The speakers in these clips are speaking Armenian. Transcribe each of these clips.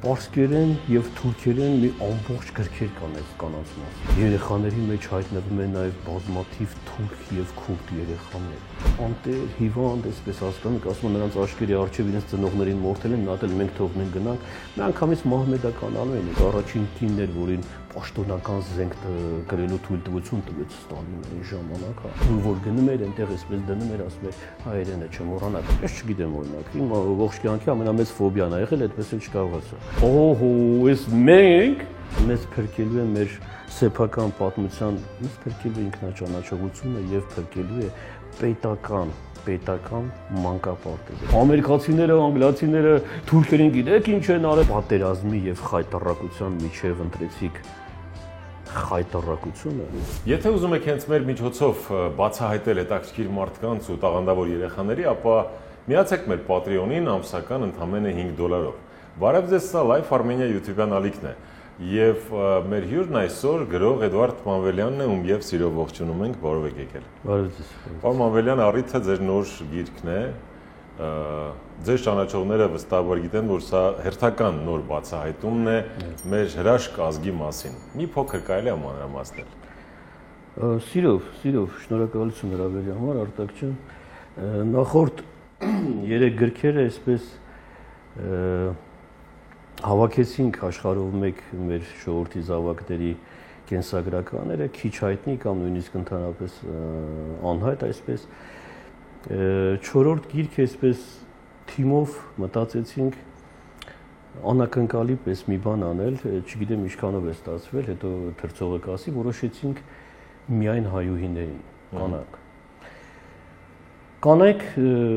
Պարսկերեն եւ թուրքերեն մի ամբողջ գրքեր կան այս կանանց մասին։ Երեխաների մեջ հայտնվում են նաեւ բազմաթիվ թուրք եւ քուրդ երեխաներ։ Անտեր, հիվանդ, այսպես հասկանանք, ասում են նրանց աշկերի առջև իրենց ծնողներին մորթել են, նատել մենք թողնենք գնանք։ Մի անգամից մահմեդական անուն են, առաջին կինն էր, որին պաշտոնական զենք գրելու թույլտվություն տվեց Ստալինը այն ժամանակ, որ գնում էր այնտեղ այսպես դնում էր, ասում էր հայերենը չմոռանաք։ Ես չգիտեմ օրինակ, իմ ողջ կյանքի ամենամեծ ֆոբիան ա եղել, այդպես էլ չկարողացա։ Օհո, ես մենք մեզ փրկելու է մեր սեփական պատմության, մեզ փրկելու է ինքնաճանաչողությունը եւ փրկելու է պետական մանկապարտեզը։ Ամերիկացիները, անգլիացիները, թուրքերին գիտեք ինչ են արել, պատերազմի եւ խայտառակության միջև ընտրեցիք խայտառակությունը։ Եթե ուզում եք հենց մեր միջոցով բացահայտել հետաքրքիր մարդկանց ու տաղանդավոր երեխաների, ապա միացեք մեր Patreon-ին ամսական ընդամենը $5։ Բարև ձեզ, սա Life Armenia YouTube-յան ալիքն է։ Եվ մեր հյուրն այսօր գրող Էդվարդ Մանվելյանն է, ում եւ սիրով ողջունում ենք, բարով եք եկել։ Բարև ձեզ։ Պարոն Մանվելյան, առիթը ձեր նոր գիրքն է։ Ձեր ճանաչողները վստահաբար գիտեն, որ սա հերթական նոր բացահայտումն է մեր հրաշք ազգի մասին։ Մի փոքր կարելի է մանրամասնել։ Սիրով, շնորհակալություն հրավերի համար, Արտակ ջան։ Նախորդ 3 գրքերը այսպես հավաքեցինք աշխարհով մեկ մեր ժողովրդի զավակների կենսագրականները, քիչ հայտնի կամ նույնիսկ ընդհանրապես անհայտ այսպես։ 4-րդ գիրքը այսպես թիմով մտածեցինք անակնկալի պես մի բան անել, չգիտեմ ինչքանով է ստացվել, հետո թրծողը կասի, որոշեցինք միայն հայուհիներին կանանք։ Կանայք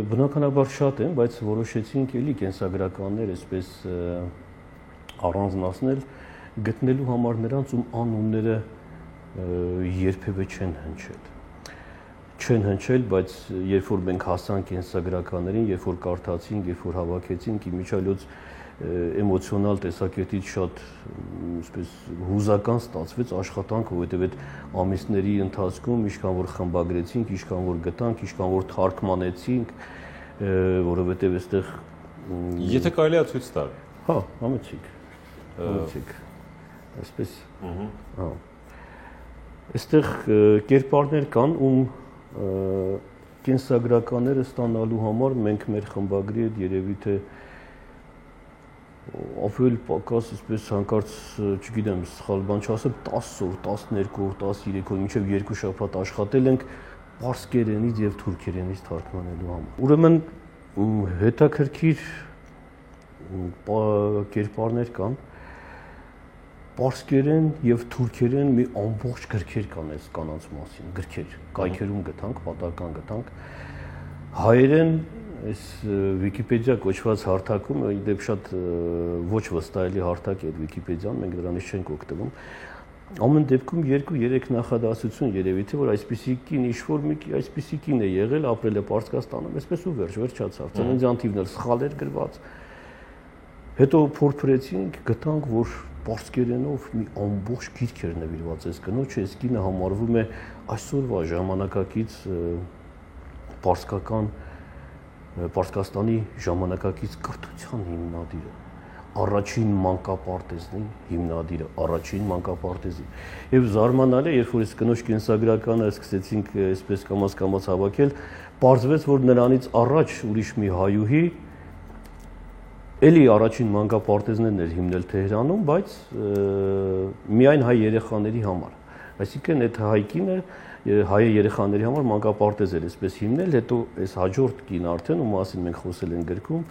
բնականաբար շատ են, բայց որոշեցինք էլի կենսագրականներ այսպես առանձնացնել, գտնելու համար նրանց, ում անունները երբևէ չեն հնչել, բայց երբ որ մենք հասանք կենսագրականներին, երբ որ կարդացինք, երբ որ հավաքեցինք, իմիջիայլոց էմոցիոնալ տեսակետից շատ այսպես հուզական ստացվեց աշխատանքը, որովհետև այդ ամիսների ընթացքում ինչքան որ խմբագրեցինք, ինչքան որ գտանք, ինչքան որ թարգմանեցինք, որովհետև այստեղ Եթե կարելի է ցույց տալ։ Հա, համեցիկ։ Այսպես։ Հա։ Այստեղ կերպարներ կան, ում կենսագրականները ստանալու համար մենք մեր խմբագրի հետ երևի թե ավել պակաս այսպես հանկարծ, չգիտեմ, սխալ բան չասեմ, 10 օր, 12 օր, 13 օր, մինչև 2 շաբաթ աշխատել ենք պարսկերենից եւ թուրքերենից թարգմանելու համար։ Ուրեմն հետաքրքիր կերպարներ կան, պարսկերեն եւ թուրքերեն մի ամբողջ գրքեր կան այս կանանց մասին, գրքեր, կայքերում գտանք, պատահական գտանք։ Հայերեն այս Վիկիպեդիա կոչված հարթակում, իդեպ շատ ոչ վստահելի հարթակ է Վիկիպեդիան, մենք դրանից չենք օգտվում։ Ամեն դեպքում 2-3 նախադասություն երևի թե որ այսպիսի կին ինչ-որ մի այսպիսի կին է եղել, апրել է Պարսկաստանում, այսպես ու վերջացավ։ Ծննդյան թիվն էլ սխալ էր գրված։ Հետո փորփրեցինք, գտանք, որ պարսկերենով մի ամբողջ գիրք էր նվիրված այս կնոջը, այս կինը համարվում է այսօրվա ժամանակակից Պարսկաստանի ժամանակակից կրթության հիմնադիրը, առաջին մանկապարտեզի հիմնադիրը, առաջին մանկապարտեզի։ Եվ զարմանալի է, երբ որ այս կնոջ կենսագրականը սկսեցինք այսպես կամաց հավաքել, պարզվեց, որ նրանից առաջ ուրիշ մի հայուհի էլի առաջին մանկապարտեզներն էր հիմնել Թեհրանում, բայց միայն հայ երեխաների համար։ Այսինքն այդ հայկինը հայ երեխաների համար մանկապարտեզ էր այսպես հիմնել, հետո այս հաջորդ կին արդեն, ում մասին մենք խոսել ենք գրքում,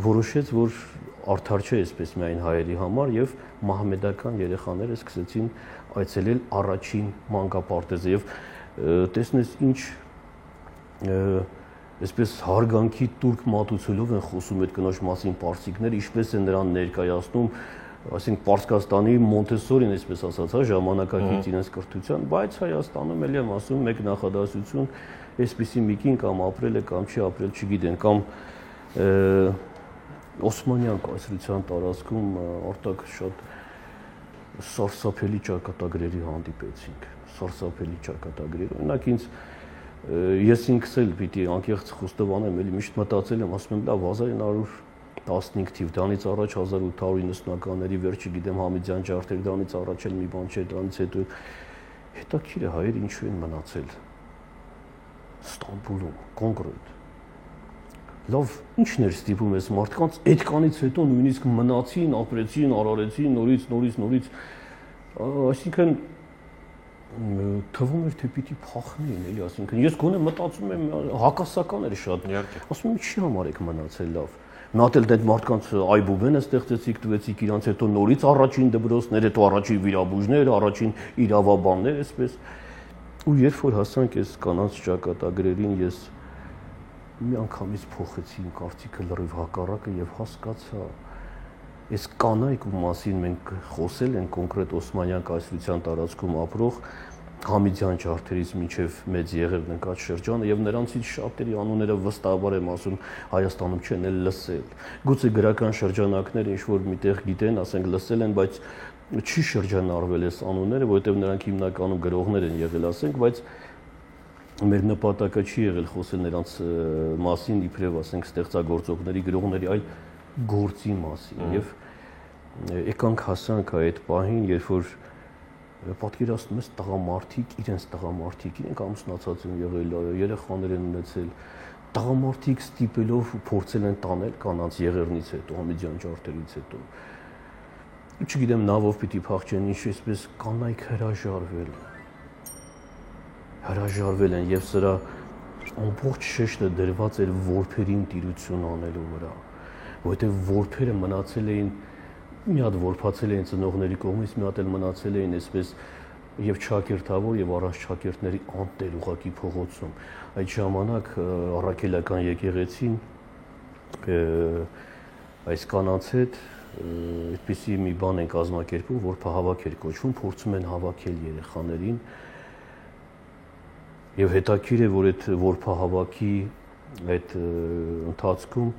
որոշեց, որ արդար չէ այսպես միայն հայերի համար եւ մահմեդական երեխաները սկսեցին այցելել առաջին մանկապարտեզը եւ տեսնես ինչ այսպես հարգանքի տուրք մատուցելով են խոսում այդ կնոջ մասին պարսիկները, ինչպես են նրան ներկայացնում, այսինքն Պարսկաստանի Մոնտեսորին, այսպես ասած, հա, ժամանակակից իրենց կրթության, բայց Հայաստանում էլ եմ ասում մեկ նախադասություն, այսպիսի մի կին կամ ապրել է կամ չի ապրել, չգիտեն, կամ Օսմանյան կայսրության տարածքում արտակ շատ սարսափելի ճակատագրերի հանդիպեցինք, սարսափելի ճակատագրեր, օրինակ ինձ Ես ինքս էլ պիտի անկեղծ խոստովանեմ, էլի միշտ մտածել եմ, ասում եմ, լավ 1900 15 թիվ, դրանից առաջ 1890-ականների վերջը գիտեմ Համիդյան ջարդեր, դրանից առաջ էլ մի բան չէ, դրանից հետո հետաքրքիր է հայեր ինչու են մնացել Ստամբուլում, կոնկրետ։ Լավ, ի՞նչն էր ստիպում այս մարդկանց այդքանից հետո նույնիսկ մնացին, ապրեցին, արարեցին, նորից, այսինքն թվում էր թե պիտի փախնեին, էլի, այսինքն ես գոնե մտածում եմ հակասական էր շատ։ Ասում եմ, ինչի համար եք մնացել լավ։ Մատել դե մարդկանց այբուբենը ստեղծեցիք, տվեցիք իրանց հետո նորից առաջին դպրոցներ, հետո առաջին վիրաբույժներ, առաջին իրավաբաններ, այսպես։ Ու երբ որ հասանք այս կանանց ճակատագրերին, ես մի անգամից փոխեցի իմ կարծիքը լրիվ հակառակը եւ հասկացա, այս կանայք ու մասին մենք խոսել ենք կոնկրետ Օսմանյան կայսրության տարածքում ապրող Համիդյան ջարդերից մինչև Մեծ Եղևն ընկած շրջանը եւ նրանցից շատերի անունները վստահաբար եմ ասում Հայաստանում չեն էլ լսել։ Գուցե գրական շրջանակները ինչ որ միտեղ գիտեն, ասենք լսել են, բայց չի շրջանառվել այս անունները, որովհետեւ նրանք հիմնականում գրողներ են եղել, ասենք, բայց մեր նպատակը չի եղել խոսել նրանց մասին իբրև ասենք ստեղծագործողների, գրողների, այլ գործի մասին եւ եկանք հասանք այդ պահին, երբ որ պատկերացնում ես տղամարդիկ, իրենց ամուսնացած են եղել, երեխաներ են ունեցել, տղամարդիկ ստիպելով փորձել են տանել կանանց Եղեռնից հետո, Համիդյան ջարդերից հետո։ Չգիտեմ նավով պիտի փախչեն, ինչ այսպես կանայք հրաժարվել են եւ սրա ամբողջ շեշտը դրված էր որբերին տիրություն անելու վրա, որովհետեւ որբերը մնացել էին մի հատ որբացել էին ծնողների կողմից, մի հատ էլ մնացել էին այսպես եւ չակերտավոր եւ առանց չակերտների անտեր ուղակի փողոցում։ Այդ ժամանակ առաքելական եկեղեցին այս կանանց հետ այդպիսի մի բան են կազմակերպում, որ փահավաք էր կոչվում, փորձում են հավաքել երեխաներին եւ հետաքրիր է, որ այդ որփահավաքի այդ ընթացքում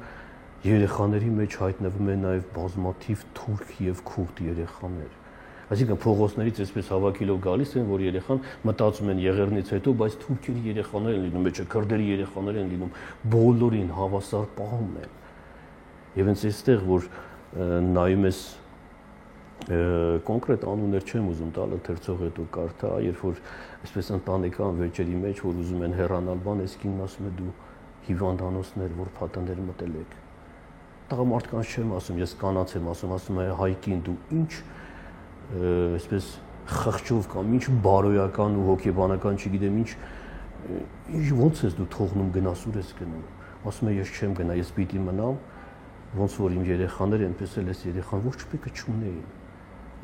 երեխաների մեջ հայտնվում են նաև բազմաթիվ թուրք եւ քուրդ երեխաներ։ Այսինքն փողոցներից այսպես հավաքելով գալիս են, որ երեխան մտածում են Եղեռնից հետո, բայց թուրքերի երեխաներ են լինում, մեջը քրդերի երեխաներ են լինում, բոլորին հավասար պահում են։ Եվ հենց այստեղ, որ նայում ես կոնկրետ անուններ չեմ ուզում տալ, ընթերցող հետո կարդա, երբ որ այսպես ընտանեկան վեճերի մեջ, որ ուզում են հեռանալ, բան այս կինն ասում է դու հիվանդանոցներ, որ փաթեթներ մտել եք։ Տղամարդկանց չեմ ասում, ես կանանց եմ ասում է հայկին դու ինչ այսպես խղճով կամ ինչ բարոյական ու հոգեբանական, չգիտեմ ինչ ոնց ես դու թողնում գնաս ուր ես գնում։ Ասում է ես չեմ գնա, ես պիտի մնամ, ոնց որ իմ երեխաները այնպես էլ էս երեխան ոչ մեկը չունեին։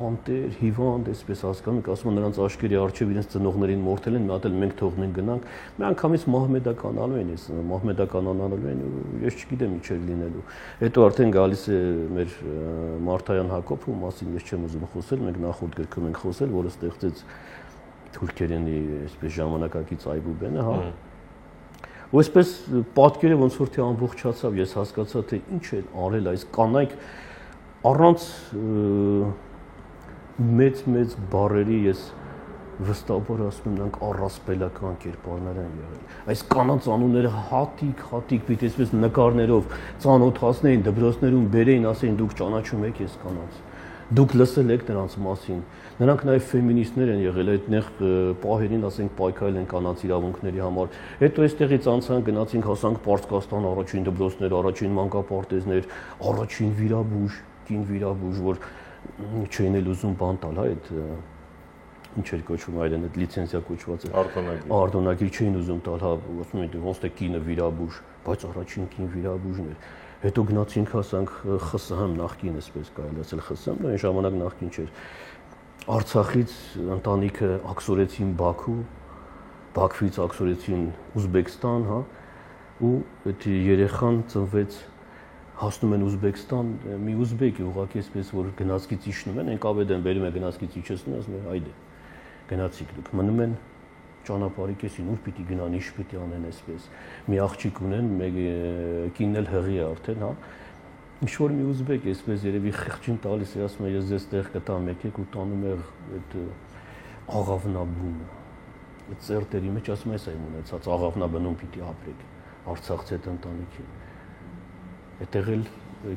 Անտեր, հիվանդ, այսպես հասկանում եք, ասում են նրանց աշկերի առջև իրենց ծնողներին մորթել են, մի հատ էլ մենք թողնենք գնանք, մի անգամից մահմեդականալու են, ես չգիտեմ ինչ էր լինելու։ Հետո արդեն գալիս է մեր Մարթայան Հակոբը, ում մասին ես չեմ ուզում խոսել, մենք նախորդ գրքում ենք խոսել, որը ստեղծեց թուրքերենի այսպես ժամանակակից այբուբենը, հա։ Ու այսպես պատկերը ոնց որ թե ամբողջացավ, ես հասկացա թե ինչ է արել այս կանայք առանց մեծ բառերի ես վստահաբար ասում եմ նրանք առասպելական կերպարներ են եղել։ Այս կանանց անունները հատիկ պիտի այսպես նկարներով ծանոթացնեին, դպրոցներում բերեին, ասեին դուք ճանաչում եք այս կանանց։ Դուք լսել եք նրանց մասին։ Նրանք նաև ֆեմինիստներ են եղել, այդտեղ պահերին, ասենք, պայքարել են կանանց իրավունքների համար։ Հետո այստեղից անցանք, գնացինք, հասանք Պարսկաստան, առաջին դպրոցներ, առաջին մանկապարտեզներ, առաջին վիրաբույժ, կին վիրաբույժ, որ չէին էլ ուզում բան տալ, հա, այդ ինչ էր կոչվում այլն, այդ լիցենզիա կոչված է։ Արտոնագիր չէին ուզում տալ, հա, ասում են ոնց թե կինը վիրաբույժ, բայց առաջին կին վիրաբույժն էր։ Հետո գնացինք, հասանք ԽՍՀՄ նախկին, այսպես կարելի ասել ԽՍՀՄ, այն ժամանակ նախկին չէր։ Արցախից ընտանիքը աքսորեցին Բաքու, Բաքվից աքսորեցին Ուզբեկստան, հա, ու այդ երեխան ծնվեց, հասնում են Ուզբեկստան, մի ուզբեկ է ուղղակի այսպես որ գնացքից իջնում են, կավեդ են բերում է գնացքից իջեցնում, ասում են այդե գնացիք դուք, մնում են ճանապարհի կեսին, ուր պիտի գնան, ինչ պիտի անեն այսպես։ Մի աղջիկ ունեն, մեկ կինն էլ հղի է արդեն, հա։ Ինչ որ մի ուզբեկ է այսպես երևի խղճին տալիս է, ասում է ես ձեզ տեղ կտամ, եկեք ու տանում է այդ աղավնաբունը։ Այդ ծերտերի մեջ ասում է այս այն ունեցած աղավնաբնում պիտի ապրեք, Արցախցի այդ ընտանիքի։ Այդտեղ էլ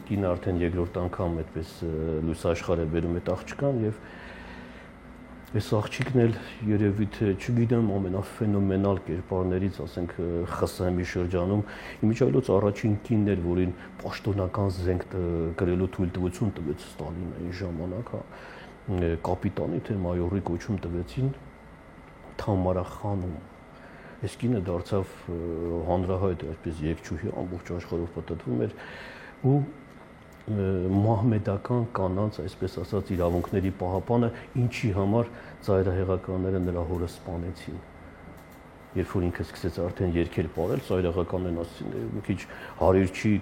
կինը արդեն երկրորդ անգամ այդպես լույս աշխարհ է բերում այդ աղջկան եւ այս աղջիկն էլ երևի թե չգիտեմ ամենաֆենոմենալ կերպարներից, ասենք ԽՍՀՄ-ի շրջանում իմիջիայլոց առաջին կինն էր, որին պաշտոնական զենք գրելու թույլտվություն տվեց Ստալինը այն ժամանակ, կապիտանի թե մայորի կոչում տվեցին Թամարա խանում։ Այս կինը դարձավ հանրահայտ այսպես երկչուհի, ամբողջ աշխարհով պատտվում էր ու մահմեդական կանանց, այսպես ասած, իրավունքների պահապանը, ինչի համար ծայրահեղականները նրա հորը սպանեցին։ Երբ որ ինքը սկսեց արդեն երգեր պարել, ծայրահեղականներն ասեցին, մի քիչ հարիր չի,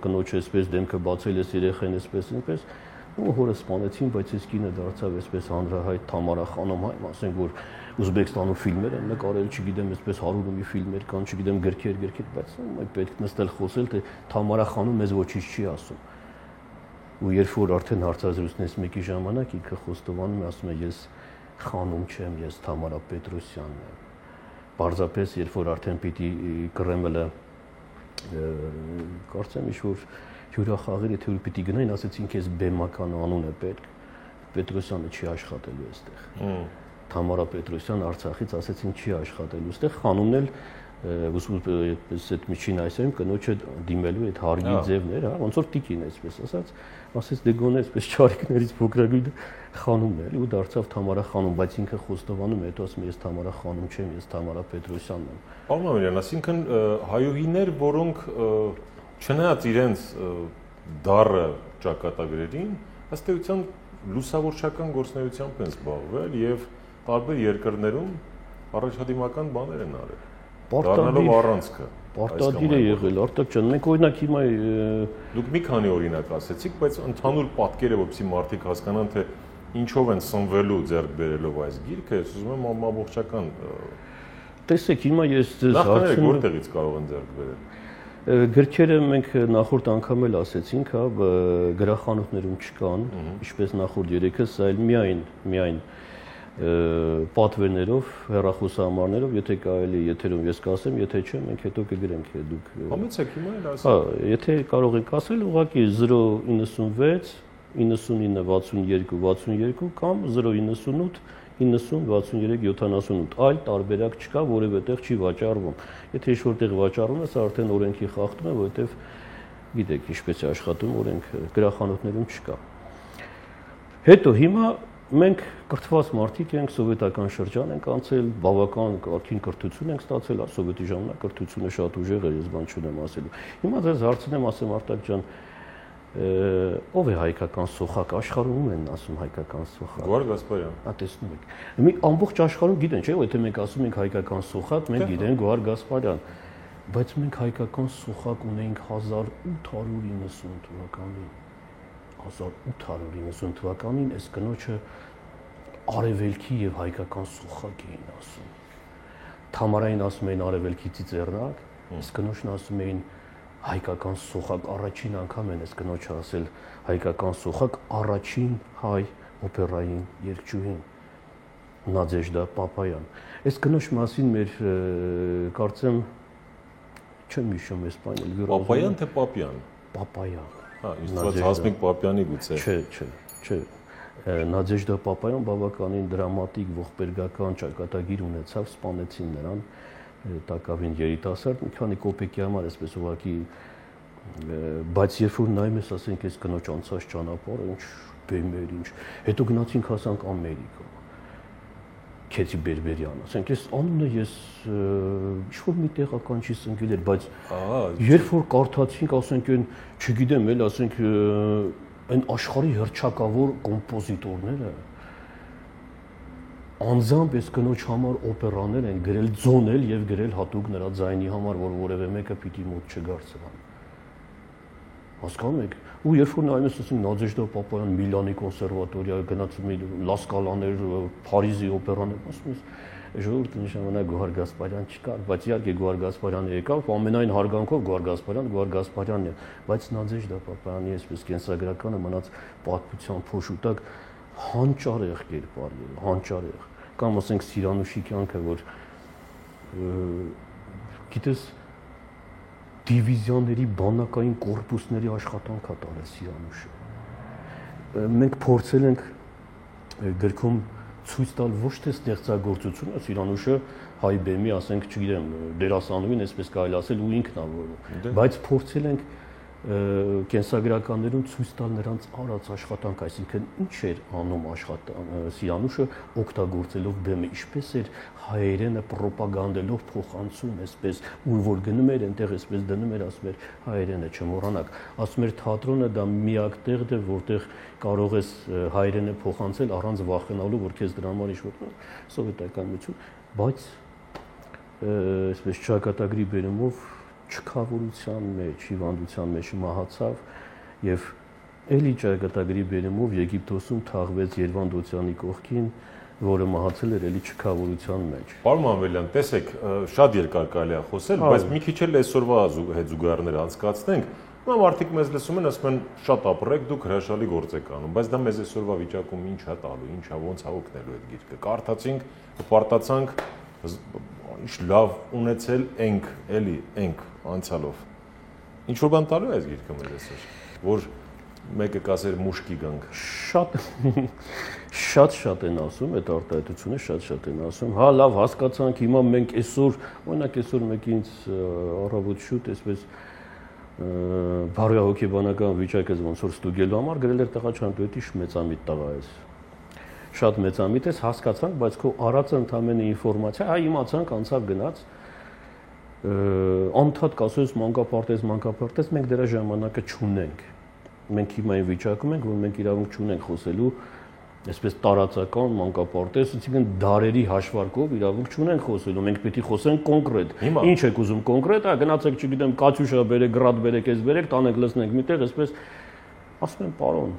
կնոջ էսպես դեմքը բացել ես երեխային էսպես այնպես, ու հորը սպանեցին, բայց այս կինը դարձավ այսպես հանրահայտ Թամարա խանում, ասենք որ Ուզբեկստանում ֆիլմեր են նկարել, չգիտեմ, այսպես հարյուրումի ֆիլմեր կան, չգիտեմ, գրքեր, բայց պետք նստել խոսել, թե Թամարա խանում մեզ ոչինչ չի ասում։ Ու երբ որ արդեն հարցազրույցներից մեկի ժամանակ ինքը խոստովանում է, ասում է ես խանում չեմ, ես Թամարա Պետրոսյանն եմ։ Պարզապես երբ որ արդեն պիտի Կրեմլը կարծեմ ինչ-որ հյուրախաղերի թե ուր պիտի գնային, ասեցին քեզ բեմական անուն է պետք, Պետրոսյանը չի աշխատելու այստեղ։ Թամարա Պետրոսյան Արցախից ասեցին չի աշխատելու այստեղ, խանումն էլ այդպես այդ միջին այսօրում կնոջը դիմելու այդ հարգի ձևն էր, ոնց որ տիկին այսպես ասած, ասեց դե գոնե այսպես չարիքներից փոքրագույն խանումն էր ու դարձավ Թամարա խանում, բայց ինքը խոստովանում է, հետո ասում է ես Թամարա խանում չեմ, ես Թամարա Պետրոսյանն եմ։ Պարոն Մամիրյան, այսինքն հայուհիներ, որոնք չնայած իրենց դառը ճակատագրերին, ըստ էության լուսավորչական գործունեությամբ են զբաղվել եւ տարբեր երկրներում առաջադիմական բաներ են արել։ Դառնալով առանցքը։ Պարտադիր է եղել, Արտակ ջան, մենք օրինակ հիմա դուք մի քանի օրինակ ասեցիք, բայց ընդհանուր պատկերը, որպեսզի մարդիկ հասկանան, թե ինչով են սնվելու ձեռք բերելով այս գիրքը, ես ուզում եմ ամբողջական տեսեք, հիմա ես ձեզ հարցնում եմ որտեղից կարող են ձեռք բերել։ Գրքերը մենք նախորդ անգամ էլ ասեցինք, գրախանութներում չկան, ինչպես նախորդ երեքս, այլ միայն պատվերներով, հեռախոսահամարներով, եթե կարելի եթերում ես կասեմ, եթե չէ, մենք հետո կգրենք դուք։ Համեցեք հիմա էլ ասեք։ Եթե կարող եք ասել, ուղղակի 096 99 62 62 կամ 098 90 63 78, այլ տարբերակ չկա, որևէտեղ չի վաճառվում։ Եթե ինչ-որտեղ վաճառվում է, սա արդեն օրենքի խախտում է, որովհետև գիտեք, ինչպես է աշխատում օրենքը, գրախանութներում չկա։ Հետո հիմա մենք կրթված մարդիկ ենք, սովետական շրջան ենք անցել, բավական կարգին կրթություն ենք ստացել, սովետի ժամանակ կրթությունը շատ ուժեղ էր, ես բան չունեմ ասելու։ Հիմա ձեզ հարցնեմ, ասեմ Արտակ ջան, ով է հայկական սոխակ, աշխարհում են ասում հայկական սոխակ։ Գոհար Գասպարյան։ Տեսնում եք։ Մի ամբողջ աշխարհում գիտեն, չէ՞, եթե մենք ասում ենք հայկական սոխակ, մենք գիտենք Գոհար Գասպարյան, բայց մենք հայկական սոխակ ունենք 1890 թվականին։ 1890 թվականին այս կնոջը արևելքի եւ հայկական սոխակ էին ասում։ Թամարային ասում էին արևելքի ծիծեռնակ, այս կնոջն ասում էին հայկական սոխակ, առաջին անգամ են այս կնոջը ասել հայկական սոխակ, առաջին հայ օպերային երգչուհին Նադեժդա Պապայան։ Այս կնոջ մասին մեր կարծեմ չեմ հիշում այս բանը Պապայան թե Պապյան։ Պապայան։ Իսկ Հասմիկ Պապյանի գուցե։ Չէ։ Նադեժդա Պապայան բավականին դրամատիկ ողբերգական ճակատագիր ունեցավ, սպանեցին նրան, տակավին երիտասարդ, մի քանի կոպեկի համար այսպես ուղղակի, բայց երբ որ նայում ես, ասենք, այս կնոջ անցած ճանապարհը, ինչ բեմեր, ինչ, հետո գնացինք հասանք Ամերիկա։ Քեթի Բերբերյան, ասենք, այս անունը ես ինչ-որ մի տեղական չի սնկել էր, բայց երբ որ կարդացինք, ասենք, այն, չգիտեմ, էլ ասենք, այն աշխարհի հռչակավոր կոմպոզիտորները անձամբ այս կնոջ համար օպերաներ են գրել, ձոնել եւ գրել հատուկ նրա ձայնի համար, որ որևէ մեկը պիտի մոտ չգար սրան։ Հասկանում եք։ Ու երբ որ նայում ես, ասենք, Նադեժդա Պապայան Միլանի կոնսերվատորիա գնացում է Լասկալաներ, Փարիզի օպերաներ, ասում ես, ժողովուրդը նշանանակ Գոհար Գասպարյան չկար, բայց իհարկե Գոհար Գասպարյանը եկավ, ամենայն հարգանքով Գոհար Գասպարյանն է, բայց Նադեժդա Պապայանի այսպես կենսագրականը մնաց պատմության փոշուտակ հանճարեղ կերպար, հանճարեղ։ Կամ ասենք Սիրանուշի կյանքը, որ գիտես դիվիզիաների բանակային կորպուսների աշխատանք է տարել Սիրանուշը։ Մենք փորձել ենք գրքում ցույց տալ ոչ թե ստեղծագործությունը, Սիրանուշը հայ բեմի, ասենք, չգիտեմ, դերասանուհին, այսպես կարելի ասել, ու ինքն է որը, բայց փորձել ենք կենսագրականներում ցույց տալ նրանց արած աշխատանք, այսինքն ինչ էր անում Սիրանուշը օգտագործելով բեմը, ինչպես էր հայերենը պրոպագանդելով փոխանցում, այսպես, ու որ գնում էր այնտեղ, այսպես դնում էր, ասում էր հայերենը չմոռանաք, ասում էր թատրոնը դա միակ տեղն է, որտեղ կարող ես հայերենը փոխանցել առանց վախենալու, որ քեզ դրա համար ինչ-որ սովետական միություն, բայց այսպես ճակատագրի բերումով չքավորության մեջ, հիվանդության մեջ մահացավ եւ էլի ճակատագրի բերումով Եգիպտոսում թաղվեց Երվանդոցյանի կողքին, որը մահացել էր էլի չքավորության մեջ։ Պարոն Մանվելյան, տեսեք, շատ երկար կարելի է խոսել, բայց մի քիչ էլ այսօրվա հետ զուգահեռներ անցկացնենք։ Հիմա մարդիկ մեզ լսում են, ասում են շատ ապրեք, դուք հրաշալի գործ եք անում, բայց դա մեզ այսօրվա վիճակում ինչ է տալու, ինչ է ոնց է օգնելու այդ գիրքը։ Կարդացինք, պարտացանք, ինչ լավ ունեցել ենք, էլի ենք անցյալով։ Ինչ որ բան տալու է այս գիրքը մեզ այսօր, որ մեկը կասեր մուշկի գանք։ Շատ են ասում, այդ արտահայտությունը շատ են ասում։ Հա, լավ, հասկացանք, հիմա մենք այսօր, օրինակ այսօր մեկը ինձ առավոտ շուտ այսպես բարոյահոգեբանական վիճակը ոնց որ ստուգելու համար գրել էր տղաչանդուետի մեծամիտ տղա ես։ Շատ մեծամիտ ես, հասկացանք, բայց քո առածը ընդամենը ինֆորմացիա, հա իմացանք, անցավ գնաց։ Անդադ կասես մանկապարտեզ, մենք դրա ժամանակը չունենք։ Մենք հիմա այն վիճակում ենք, որ մենք իրավունք չունենք խոսելու այսպես տարածական մանկապարտեզ, այսինքն դարերի հաշվարկով իրավունք չունենք խոսելու, մենք պետք է խոսենք կոնկրետ։ Ինչ եք ուզում կոնկրետ, գնացեք, չգիտեմ, կատյուշա բերեք, գրադ բերեք, էս բերեք, տանեք լցնենք միտեղ, այսպես ասում են, պարոն,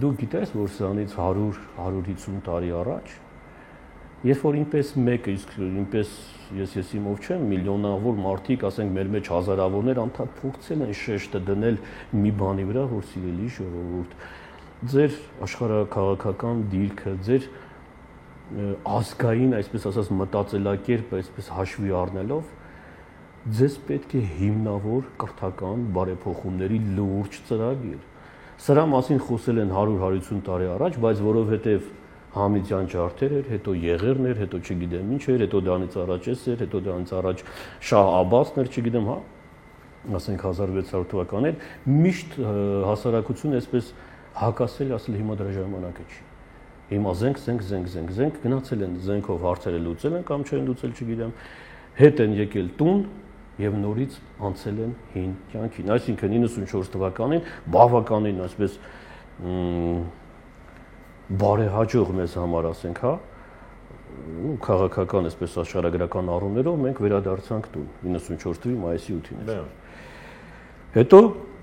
դու գիտես, որ սրանից 100-150 տարի առաջ, երբ որ ինպես մեկը, իսկ ինպես ես իմով չեմ, միլիոնավոր մարդիկ, ասենք մեր մեջ հազարավորներ անդադ փորձել են շեշտը դնել մի բանի վրա, որ սիրելի ժողովուրդ, ձեր աշխարհաքաղաքական դիրքը, ձեր ազգային, այսպես ասած, մտածելակերպը, այսպես հաշվի առնելով, ձեզ պետք է հիմնավոր կրթական բարեփոխումների լուրջ ծրագիր։ Սրա մասին խոսել են 100-150 տարի առաջ, բայց որովհետև Համիդյան ջարդեր էր, հետո Եղեռն էր, հետո չգիտեմ ինչ էր, հետո դրանից առաջ էր, հետո դրանից առաջ Շահ Աբասն էր, չգիտեմ, հա, ասենք 1600 թվականներ, միշտ հասարակությունը այսպես հակասել, ասել հիմա դրա ժամանակը չի։ Հիմա զենք, գնացել են զենքով հարցերը լուծել են կամ չեն լուծել, չգիտեմ, հետ են եկել տուն եւ նորից անցել են հին կյանքին։ Այսինքն 94 թվականին բավականին այսպես բարեհաջող մեզ համար, ասենք, հա, քաղաքական այսպես աշխարհագրական առումներով մենք վերադարձանք տուն 94 թվականի մայիսի 8-ին։ Հետո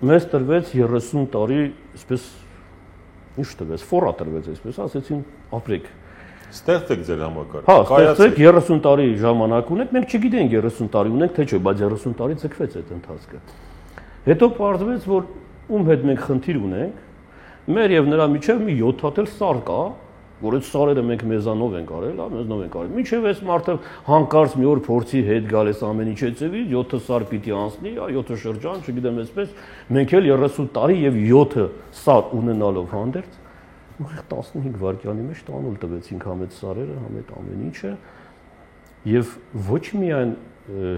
մեզ տրվեց 30 տարի, այսպես ինչ տվեց, ֆորա տրվեց, այսպես ասեցին, ապրեք։ Ստեղծեք ձեր համակարգը։ Հա, ստեղծեք 30 տարի ժամանակ ունեք, մենք չգիտենք 30 տարի ունենք, թե չէ, բայց 30 տարի ձգվեց այդ ընթացքը։ Հետո պարզվեց, որ ում հետ մենք խնդիր ունենք, մեր եւ նրա միջև մի 7 հատ էլ սար կա, որ այդ սարերը մենք մեզանով ենք արել, հա, մեզնով ենք արել։ Միջև այս մարդը հանկարծ մի օր փորձի հետ գալ էս ամեն ինչ էծեվի, 7 սար պիտի անցնի, 7 շրջան, չգիտեմ այսպես, մենք էլ 30 տարի եւ 7 սար ունենալով հանդերձ ուղիղ 15 վայրկյանի մեջ տանուլ տվեցինք համ այդ սարերը, համ այդ ամեն ինչը եւ ոչ միայն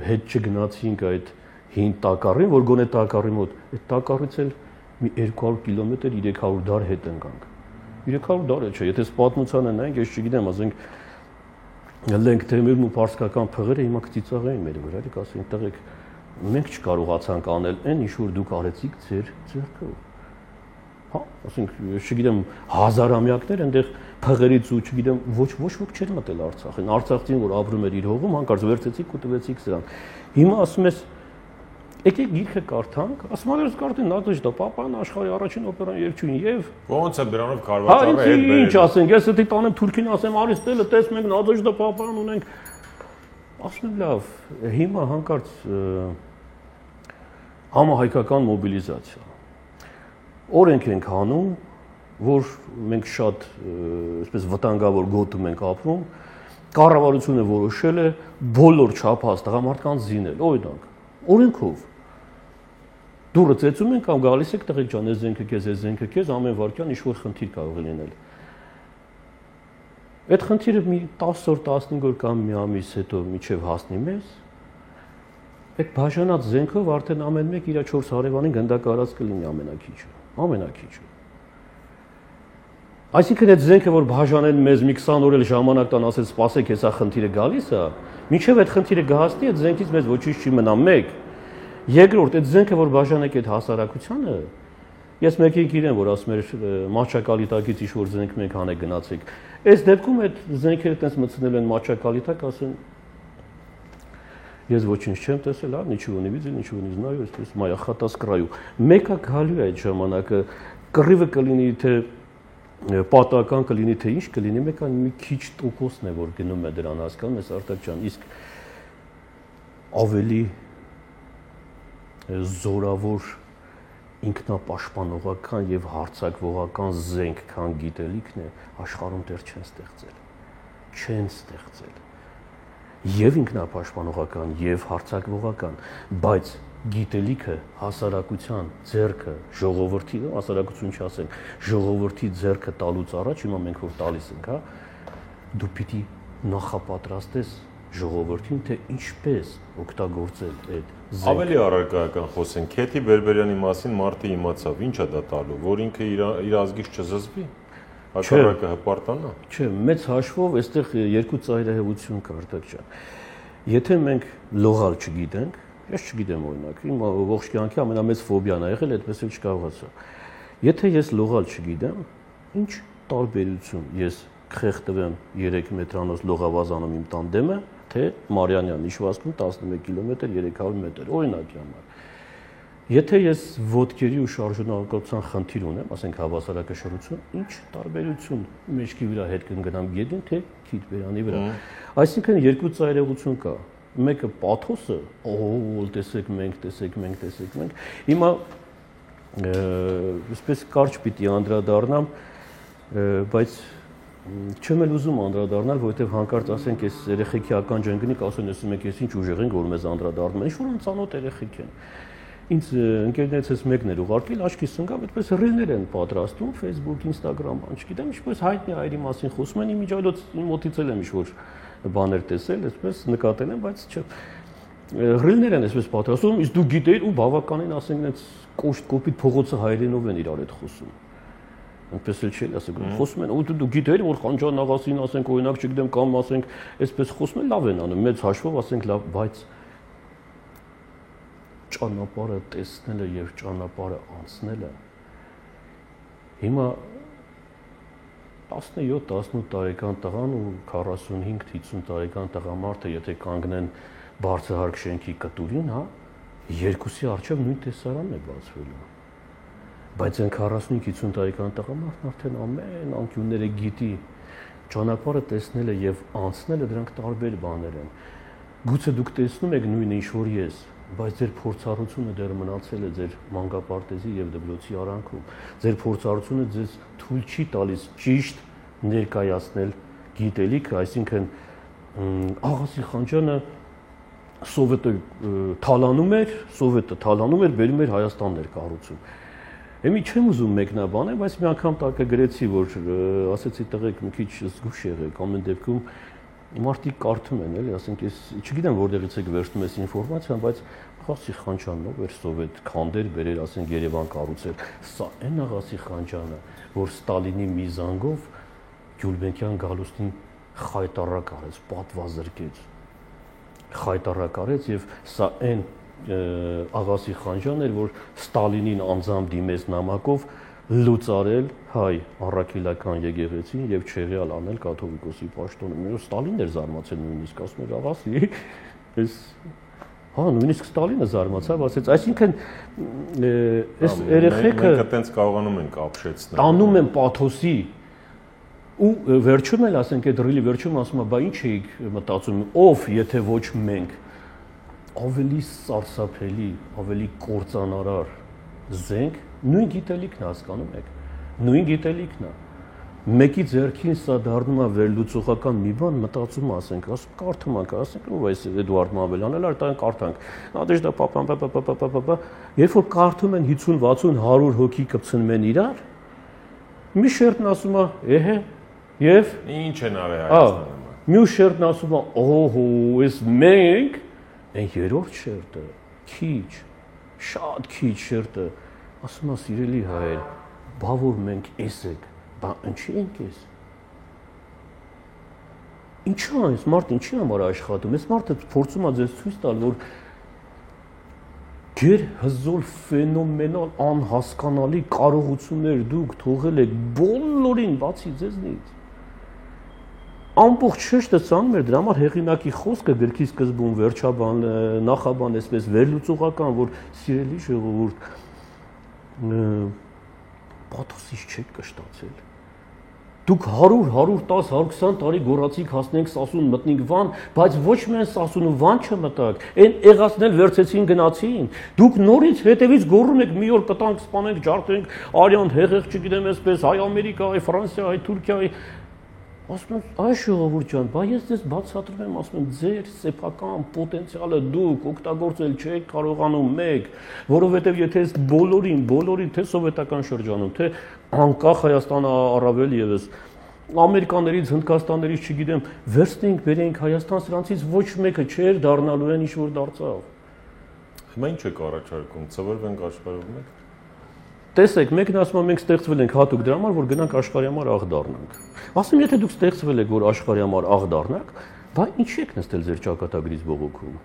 հետ չգնացինք այդ հին տակառին, որ գոնե տակառի մոտ, այդ տակառից էլ մի 200 կիլոմետր 300 դար հետ ընկանք։ 300 դար է չէ, եթե պատմությանը նայենք, ես չգիտեմ, ասենք լենք թեմերն ու պարսկական փղերը հիմա կծիծաղեին մեր վրա, դիք ասենք տղեկ, մենք չկարողացանք անել այն, ինչ որ դուք արեցիք ձեր ձեռքով։ Հա, ասենք, ես չգիտեմ, հազարամյակներ այնտեղ փղերից ու չգիտեմ, ոչ ոք չէր մտել Արցախին։ Արցախցին, որ ապրում էր իր հողում, հանկարծ վերցեցիք ու տվեցիք սրան։ Հիմա ասում ես, եկեք գիրքը կարդանք, ասում ես կարդին Նադեժդա Պապան աշխարհի առաջին օպերան երգչուհին եւ ոնց է դրանով կարողացարը հետ բերել։ Ինչ ասենք, ես դե տանեմ Թուրքին ասեմ, Արիստոտելը տես մենք Նադեժդա Պապան ունենք։ Ասում եմ լավ, հիմա հանկարծ համահայկական մոբիլիզացիա։ Օրենք ենք հանում, որ մենք շատ այսպես վտանգավոր գոտում ենք ապրում, կառավարությունը որոշել է բոլոր չափած տղամարդկանց զինել, օրինակ, օրենքով Դուրը ծեծում են կամ գալիս եք տղեկ ջան, այս զենքը քեզ ամեն վարքյան ինչ-որ խնդիր կարող է լինել։ Այդ խնդիրը մի 10 օր, 15 օր կամ մի ամիս հետո միջև հասնի մեզ, այդ բաժանած զենքով արդեն ամեն մեկ իր 4 հարևանին գնդակարած կլինի ամենակիչը։ Այսինքն այդ զենքը, որ բաժանեն մեզ մի 20 օր էլ ժամանակ տան, ասել սպասեք, հեսա խնդիրը գալիս է, մինչև այդ խնդիրը գահստի, այդ զենքից մեզ ոչինչ չի մնա, մեկ։ Երկրորդ, այդ զենքը, որ բաժանեք այդ հասարակությանը, ես մեկին գիրեմ, որ ասում էր մաչակալի տակից ինչ-որ զենք մենք հանեք գնացեք։ Այս դեպքում այդ զենքերը տենց մտցնել են մաչակալի տակ, ասեն ես ոչինչ չեմ տեսել, նичего не видел, ничего не знаю, այսպես մայա խատաս կրայու։ Մեկը գալու է այդ ժամանակը, կռիվը կլինի թե պատական կլինի թե ինչ կլինի, մեկը մի քիչ տոկոսն է, որ գնում է դրան, հասկանում ես Արտակ ջան, իսկ ավելի զորավոր ինքնապաշտպանողական եւ հարձակվողական զենք, քան գիտելիքն է, աշխարհում դեռ չեն ստեղծել։ Եվ ինքնապաշտպանողական եւ հարձակվողական, բայց գիտելիքը հասարակության ձեռքը ժողովրդի, հասարակություն չասենք, ժողովրդի ձեռքը տալուց առաջ, հիմա մենք որ տալիս ենք, դու պիտի նախապատրաստես ժողովրդին, թե ինչպես օգտագործել այդ զենքը։ Ավելի առարկայական խոսենք, Քեթի Բերբերյանի մասին մարդը իմացավ, ի՞նչ է դա տալու, որ ինքը իր ազգից չզզվի, հակառակը հպարտանա։ Չէ, մեծ հաշվով այստեղ երկու ծայրահեղություն կա, Արտակ ջան։ Եթե մենք լողալ չգիտենք, ես չգիտեմ օրինակ, իմ ողջ կյանքի ամենամեծ ֆոբիան ա եղել, այդպես էլ չկարողացա։ Եթե ես լողալ չգիտեմ, ինչ տարբերություն ես կխեղդվեմ 3 մետրանոց լողավազանում իմ տանդեմը, թե Մարիանյան իշխվածքում 11 կիլոմետր 300 մետր, օրինակի համար։ Եթե ես ոտքերի ու շարժունակության խնդիր ունեմ, ասենք հավասարակշռություն, ինչ տարբերություն մեջքի վրա հետ կգնամ գետին, թե քիթ բերանի վրա։ Այսինքն երկու ծայրեղություն կա։ Մեկը պաթոսը, տեսեք մենք։ Հիմա այսպես կարճ պիտի անդրադառնամ, բայց չեմ էլ ուզում անդրադառնալ, որովհետև հանկարծ ասենք այս երեխեքի ականջ են գնի, ասեն ես մենք ես ինչ ուժեղ ենք, որ մեզ անդրադառնում են, ինչ-որ անծանոթ երեխեք են։ Ինձ ընկերներից մեկն էր ուղարկել, աչքիս ընկավ, այդպես ռիլներ են պատրաստում, Facebook, Instagram, բան չգիտեմ, ինչպես հայտնի այրի մասին խոսում են, իմիջիայլոց մոտից էլ եմ ինչ-որ բաներ տեսել, այսպես նկատել եմ, բայց չէ։ Ռիլներ են այսպես պատրաստում, իսկ դու գիտեիր ու բավականին ասենք այնց կոշտ կոպիտ փողոցը հայերենով են իրար հետ խոսում։ Այնպես էլ չէ, ասենք խոսում են, ու դու գիտեիր, որ Խանջան աղասին ասենք օրինակ չգիտեմ կամ ասենք այսպես խոսում են, լավ են անում, մեծ հաշվով ասենք լավ, բայց ճանապարհը տեսնելը եւ ճանապարհը անցնելը հիմա 17-18 տարեկան տղան ու 45-50 տարեկան տղամարդը եթե կանգնեն բարձրահարկ շենքի կտուրին, երկուսի առջև նույն տեսարանն է բացվելու։ Բայց այն 45-50 տարեկան տղամարդն արդեն ամեն անկյունները գիտի, ճանապարհը տեսնելը եւ անցնելը դրանք տարբեր բաներ են։ Գուցե դուք տեսնում եք նույնը ինչ որ ես, բայց ձեր փորձառությունը դեռ մնացել է ձեր մանկապարտեզի եւ դպրոցի արանքում։ Ձեր փորձառությունը ձեզ թույլ չի տալիս ճիշտ ներկայացնել գիտելիքը, այսինքն Աղասի Խանջյանը Սովետը թալանում էր, բերում էր Հայաստանն էր կառուցում։ Էմի չեմ ուզում մեկնաբանել, բայց մի անգամ տակը գրեցի, որ ասեցի տղեկ մի քիչ զգուշ եղեք, ամեն դեպքում մարդիկ կարդում են, էլի, ասենք ես չգիտեմ որտեղից եք վերցնում այս ինֆորմացիան, բայց Աղասի Խանջյանն ով էր սովետ քանդեր բերեր, ասենք Երևան կառուցել։ Սա այն Աղասի Խանջյանը, որ Ստալինի մի զանգով Գյուլբենկյան Գալուստին խայտարակ արեց, պատվազրկեց։ Խայտարակ արեց եւ սա այն Աղասի Խանջյանն էր, որ Ստալինին անձամբ դիմեց նամակով լուծարել հայ առաքելական եկեղեցին եւ չեղյալ անել կաթողիկոսի պաշտոնը։ Մյուս Ստալինն էր զարմացել նույնիսկ, ասում էր Աղասի, այս նույնիսկ Ստալինը զարմացավ, ասեց, այսինքն այս երեխեքը մենք այտենց կարողանում ենք ապշեցնել։ Տանում են պաթոսի ու վերջում էլ ասենք այդ ռիլի վերջում ասում է, բա ինչ էիք մտածում, ով եթե ոչ մենք, ավելի սարսափելի, ավելի կործանարար զենք, նույն գիտելիքն է հասկանում եք, նույն գիտելիքն է, Մեկի ձեռքին սա դառնում է վերլուծողական մի բան, մտածում ասենք, ասում կարդում ենք, ասենք ով է Էդուարդ Մանուելյանն, էլ այդտեղ կարդանք։ Նադեժդա պապա, երբ որ կարդում են 50, 60, 100 հոգի կպցնում են իրար, մի շերտն ասում է, էհե, եւ ինչ են արել Հայաստանում։ Մյուս շերտն ասում է, օհո, ես մենք այն երրորդ շերտը, քիչ, շատ քիչ շերտը, ասում է սիրելի հայեր, բա որ մենք էս ենք, բա ինչի ենք էս։ Ինչա այս մարդը ինչի համար աշխատում, այս մարդը փորձում է ձեզ ցույց տալ, որ Գեր հզոր ֆենոմենալ անհասկանալի կարողություններ դուք թողել եք բոլորին բացի ձեզնից։ Ամբողջ շեշտը ցանում էր դրա համար հեղինակի խոսքը գրքի սկզբում վերջաբան, նախաբան, այսպես վերլուծողական, որ սիրելի ժողովուրդ պաթոսից չեք կշտացել։ Դուք 100, 110, 120 տարի գոռացիք հասնենք Սասուն մտնենք Վան, բայց ոչ միայն Սասուն ու Վան չմտաք, այն եղածնել վերցեցին գնացին։ Դուք նորից հետևից գոռում եք մի օր կտանք, սպանենք, ջարդենք, արյան, հեղեղ, չգիտեմ, այսպես հայ Ամերիկա, հայ Ֆրանսիա, հայ Թուրքիա, ասում եմ, այ ժողովուրդ ջան, բա ես ձեզ բացատրում եմ, ասում եմ, ձեր սեփական պոտենցիալը դուք օգտագործել չեք կարողանում մեկ, որովհետև եթե այս բոլորին, թե սովետական շրջանում, թե անկախ Հայաստանը առավել եւս ամերիկաներից, հնդկաստաններից, չգիտեմ, վերցնենք, բերենք Հայաստան, սրանցից ոչ մեկը չէր դառնալու այն ինչ որ դարձավ։ Հիմա ինչ եք առաջարկում, ծվրվենք աշխարհում եք։ Տեսեք, մեկն ասում է մենք ստեղծվել ենք հատուկ դրա համար, որ գնանք աշխարհի համար աղ դառնանք։ Ասում եթե դուք ստեղծվել եք, որ աշխարհի համար աղ դառնաք, բա ինչի եք նստել ձեր ճակատագրից բողոքում։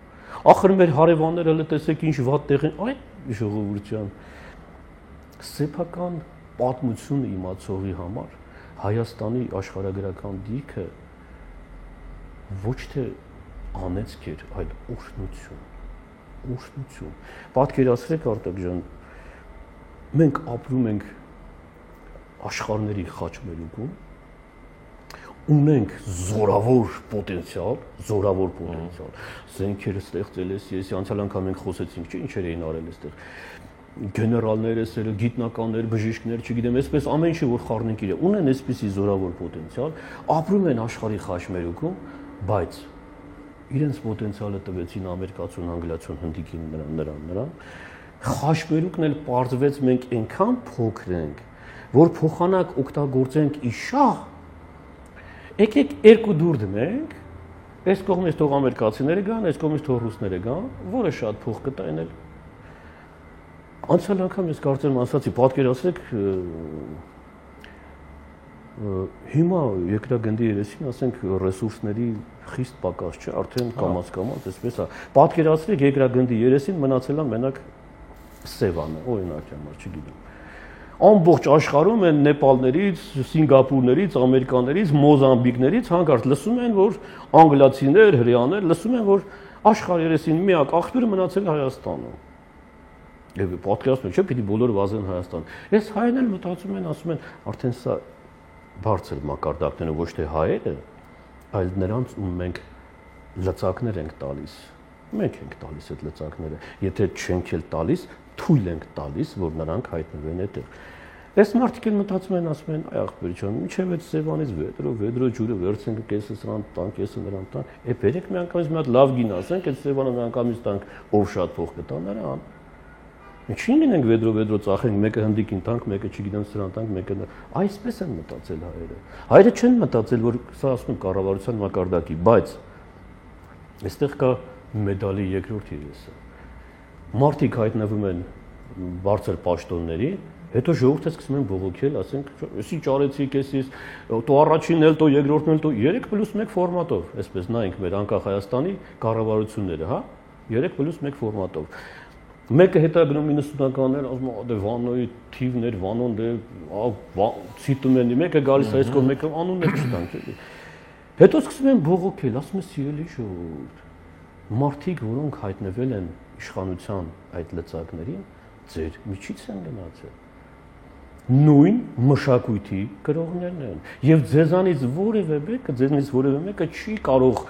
Ախր մեր հարևանները հələ տեսեք ինչ վատ տեղ են, այ ժողովուրդ ջան։ Սեփական պատմությունը իմացողի համար Հայաստանի աշխարհագրական դիրքը ոչ թե անեծք էր, այլ օրհնություն։ Պատկերացրեք Արտակ ջան, մենք ապրում ենք աշխարհների խաչմերուկում, ունենք զորավոր պոտենցիալ, զենքերը ստեղծել ես անցյալ անգամ մենք խոսեցինք, չէ՞, ինչեր էին արել այստեղ, գեներալներ, գիտնականներ, բժիշկներ, չգիտեմ, այսպես ամեն ինչը որ խառնենք իրեն, ունեն այսպիսի զորավոր պոտենցիալ, ապրում են աշխարհի խաչմերուկում, բայց իրենց պոտենցիալը տվեցին ամերիկացուն, անգլիացուն, հնդիկին, նրան Խաչմերուկն էլ պարզվեց մենք այնքան փոքր ենք, որ փոխանակ օգտագործենք իշահ, եկեք երկու դուր դնենք, այս կողմից թող ամերիկացիները գան, այս կողմից թող ռուսները գան, որը շատ փող կտա այն էլ։ Անցյալ անգամ ես կարծեմ ասացի, պատկերացրեք հիմա երկրագնդի երեսին, ասենք ռեսուրսների խիստ պակաս չէ, արդեն կամաց, այսպես է։ Պատկերացրեք երկրագնդի երեսին մնացել է մենակ Սևանը, օրինակ համար, չգիտեմ։ Ամբողջ աշխարհում են Նեպալներից, Սինգապուրներից, Ամերիկաներից, Մոզամբիկներից հանկարծ լսում են, որ անգլիացիներ, հրեաներ լսում են, որ աշխարհի երեսին միակ աղբյուրը մնացել է Հայաստանում։ Եվ պատկերացնում եք, չէ՞ պիտի բոլորը վազեն Հայաստան։ Այս հայերն էլ մտածում են, ասում են, արդեն սա բարձր մակարդակն է, ոչ թե հայերը, այլ նրանց ում մենք լծակներ ենք տալիս։ Մենք ենք տալիս այդ լծակները։ Եթե չենք էլ տալիս, թույլ ենք տալիս, որ նրանք հայտնվեն այդտեղ։ Այս մարդիկ են մտածում են, ասում են, այ ախպեր ջան, ինչև այդ Սևանից Վեդրո ջուրը վերցնենք, կեսը սրան տանք, կեսը նրան տանք։ Բերեք մի անգամից մի հատ լավ գին ասենք, այդ Սևանը մի անգամից տանք, ով շատ փող կտա նրան։ Ինչին լինենք Վեդրո ծախենք, մեկը հնդիկին տանք, մեկը չգիտեմ սրան տանք, մեկը այսպես են մտածել հայերը։ Հայերը չեն մտածել, որ սա ասում են կառավարության մակարդակի, բայց այստեղ կա մեդալի երկրորդ երեսը։ Մարդիկ հայտնվում են բարձր պաշտոնների, հետո ժողովուրդը սկսում են բողոքել, ասենք, էսի ճարեցիք, էսից, տո առաջինն էլ, տո երկրորդն էլ, տո 3+1 ֆորմատով, այսպես նայենք մեր անկախ Հայաստանի կառավարությունները, հա, 3+1 ֆորմատով։ Մեկը հետագնում 90-ականներ, ասում է, դե Վանոյի թիվներ, Վանոն դե ցիտում են, մեկը գալիս է այս կողմ, մեկը անուններ չտանք, էլի։ Հետո սկսում են բողոքել, ասում են սիրելի ժողովուրդ, մարդիկ, որոնք հայտնվել են իշխանության այդ լծակներին, ձեր միջից են գնացել։ Նույն մշակույթի կրողներն են։ Եվ ձեզանից որևէ մեկը չի կարող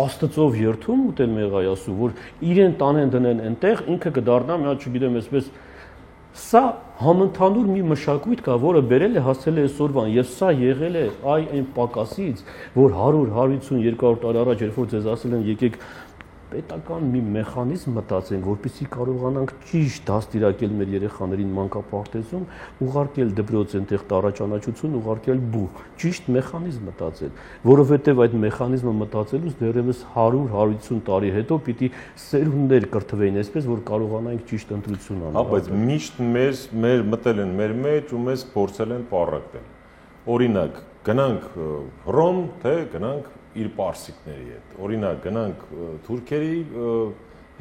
Աստծով երթում ուտել մեղայասու, որ իրեն տանեն դնեն այնտեղ, ինքը կդառնա մի հատ, չգիտեմ, այսպես Սա համընդհանուր մի մշակույթ կա, որը բերել է հասցել է այսօրվան, եւ սա եղել է այն պակասից, որ 100, 150, 200 տարի առաջ երբ որ ձեզ ասել են եկեք պետական մի մեխանիզմ մտածենք, որպեսզի կարողանանք ճիշտ դաստիարակել մեր երեխաներին մանկապարտեզում, ուղարկել դպրոց այնտեղ տարաճանաչություն, ուղարկել բուհ, ճիշտ մեխանիզմ մտածել, որովհետև այդ մեխանիզմը մտածելուց դեռևս 100-150 տարի հետո պիտի սերունդներ կրթվեին, այսպես որ կարողանանք ճիշտ ընտրություն անել։ Հա, բայց միշտ մեր մտել են մեր մեջ ու մեզ փորձել են պառակտել։ Օրինակ, գնանք Հռոմ, թե գնանք իր պարսիկների հետ։ Օրինակ գնանք թուրքերի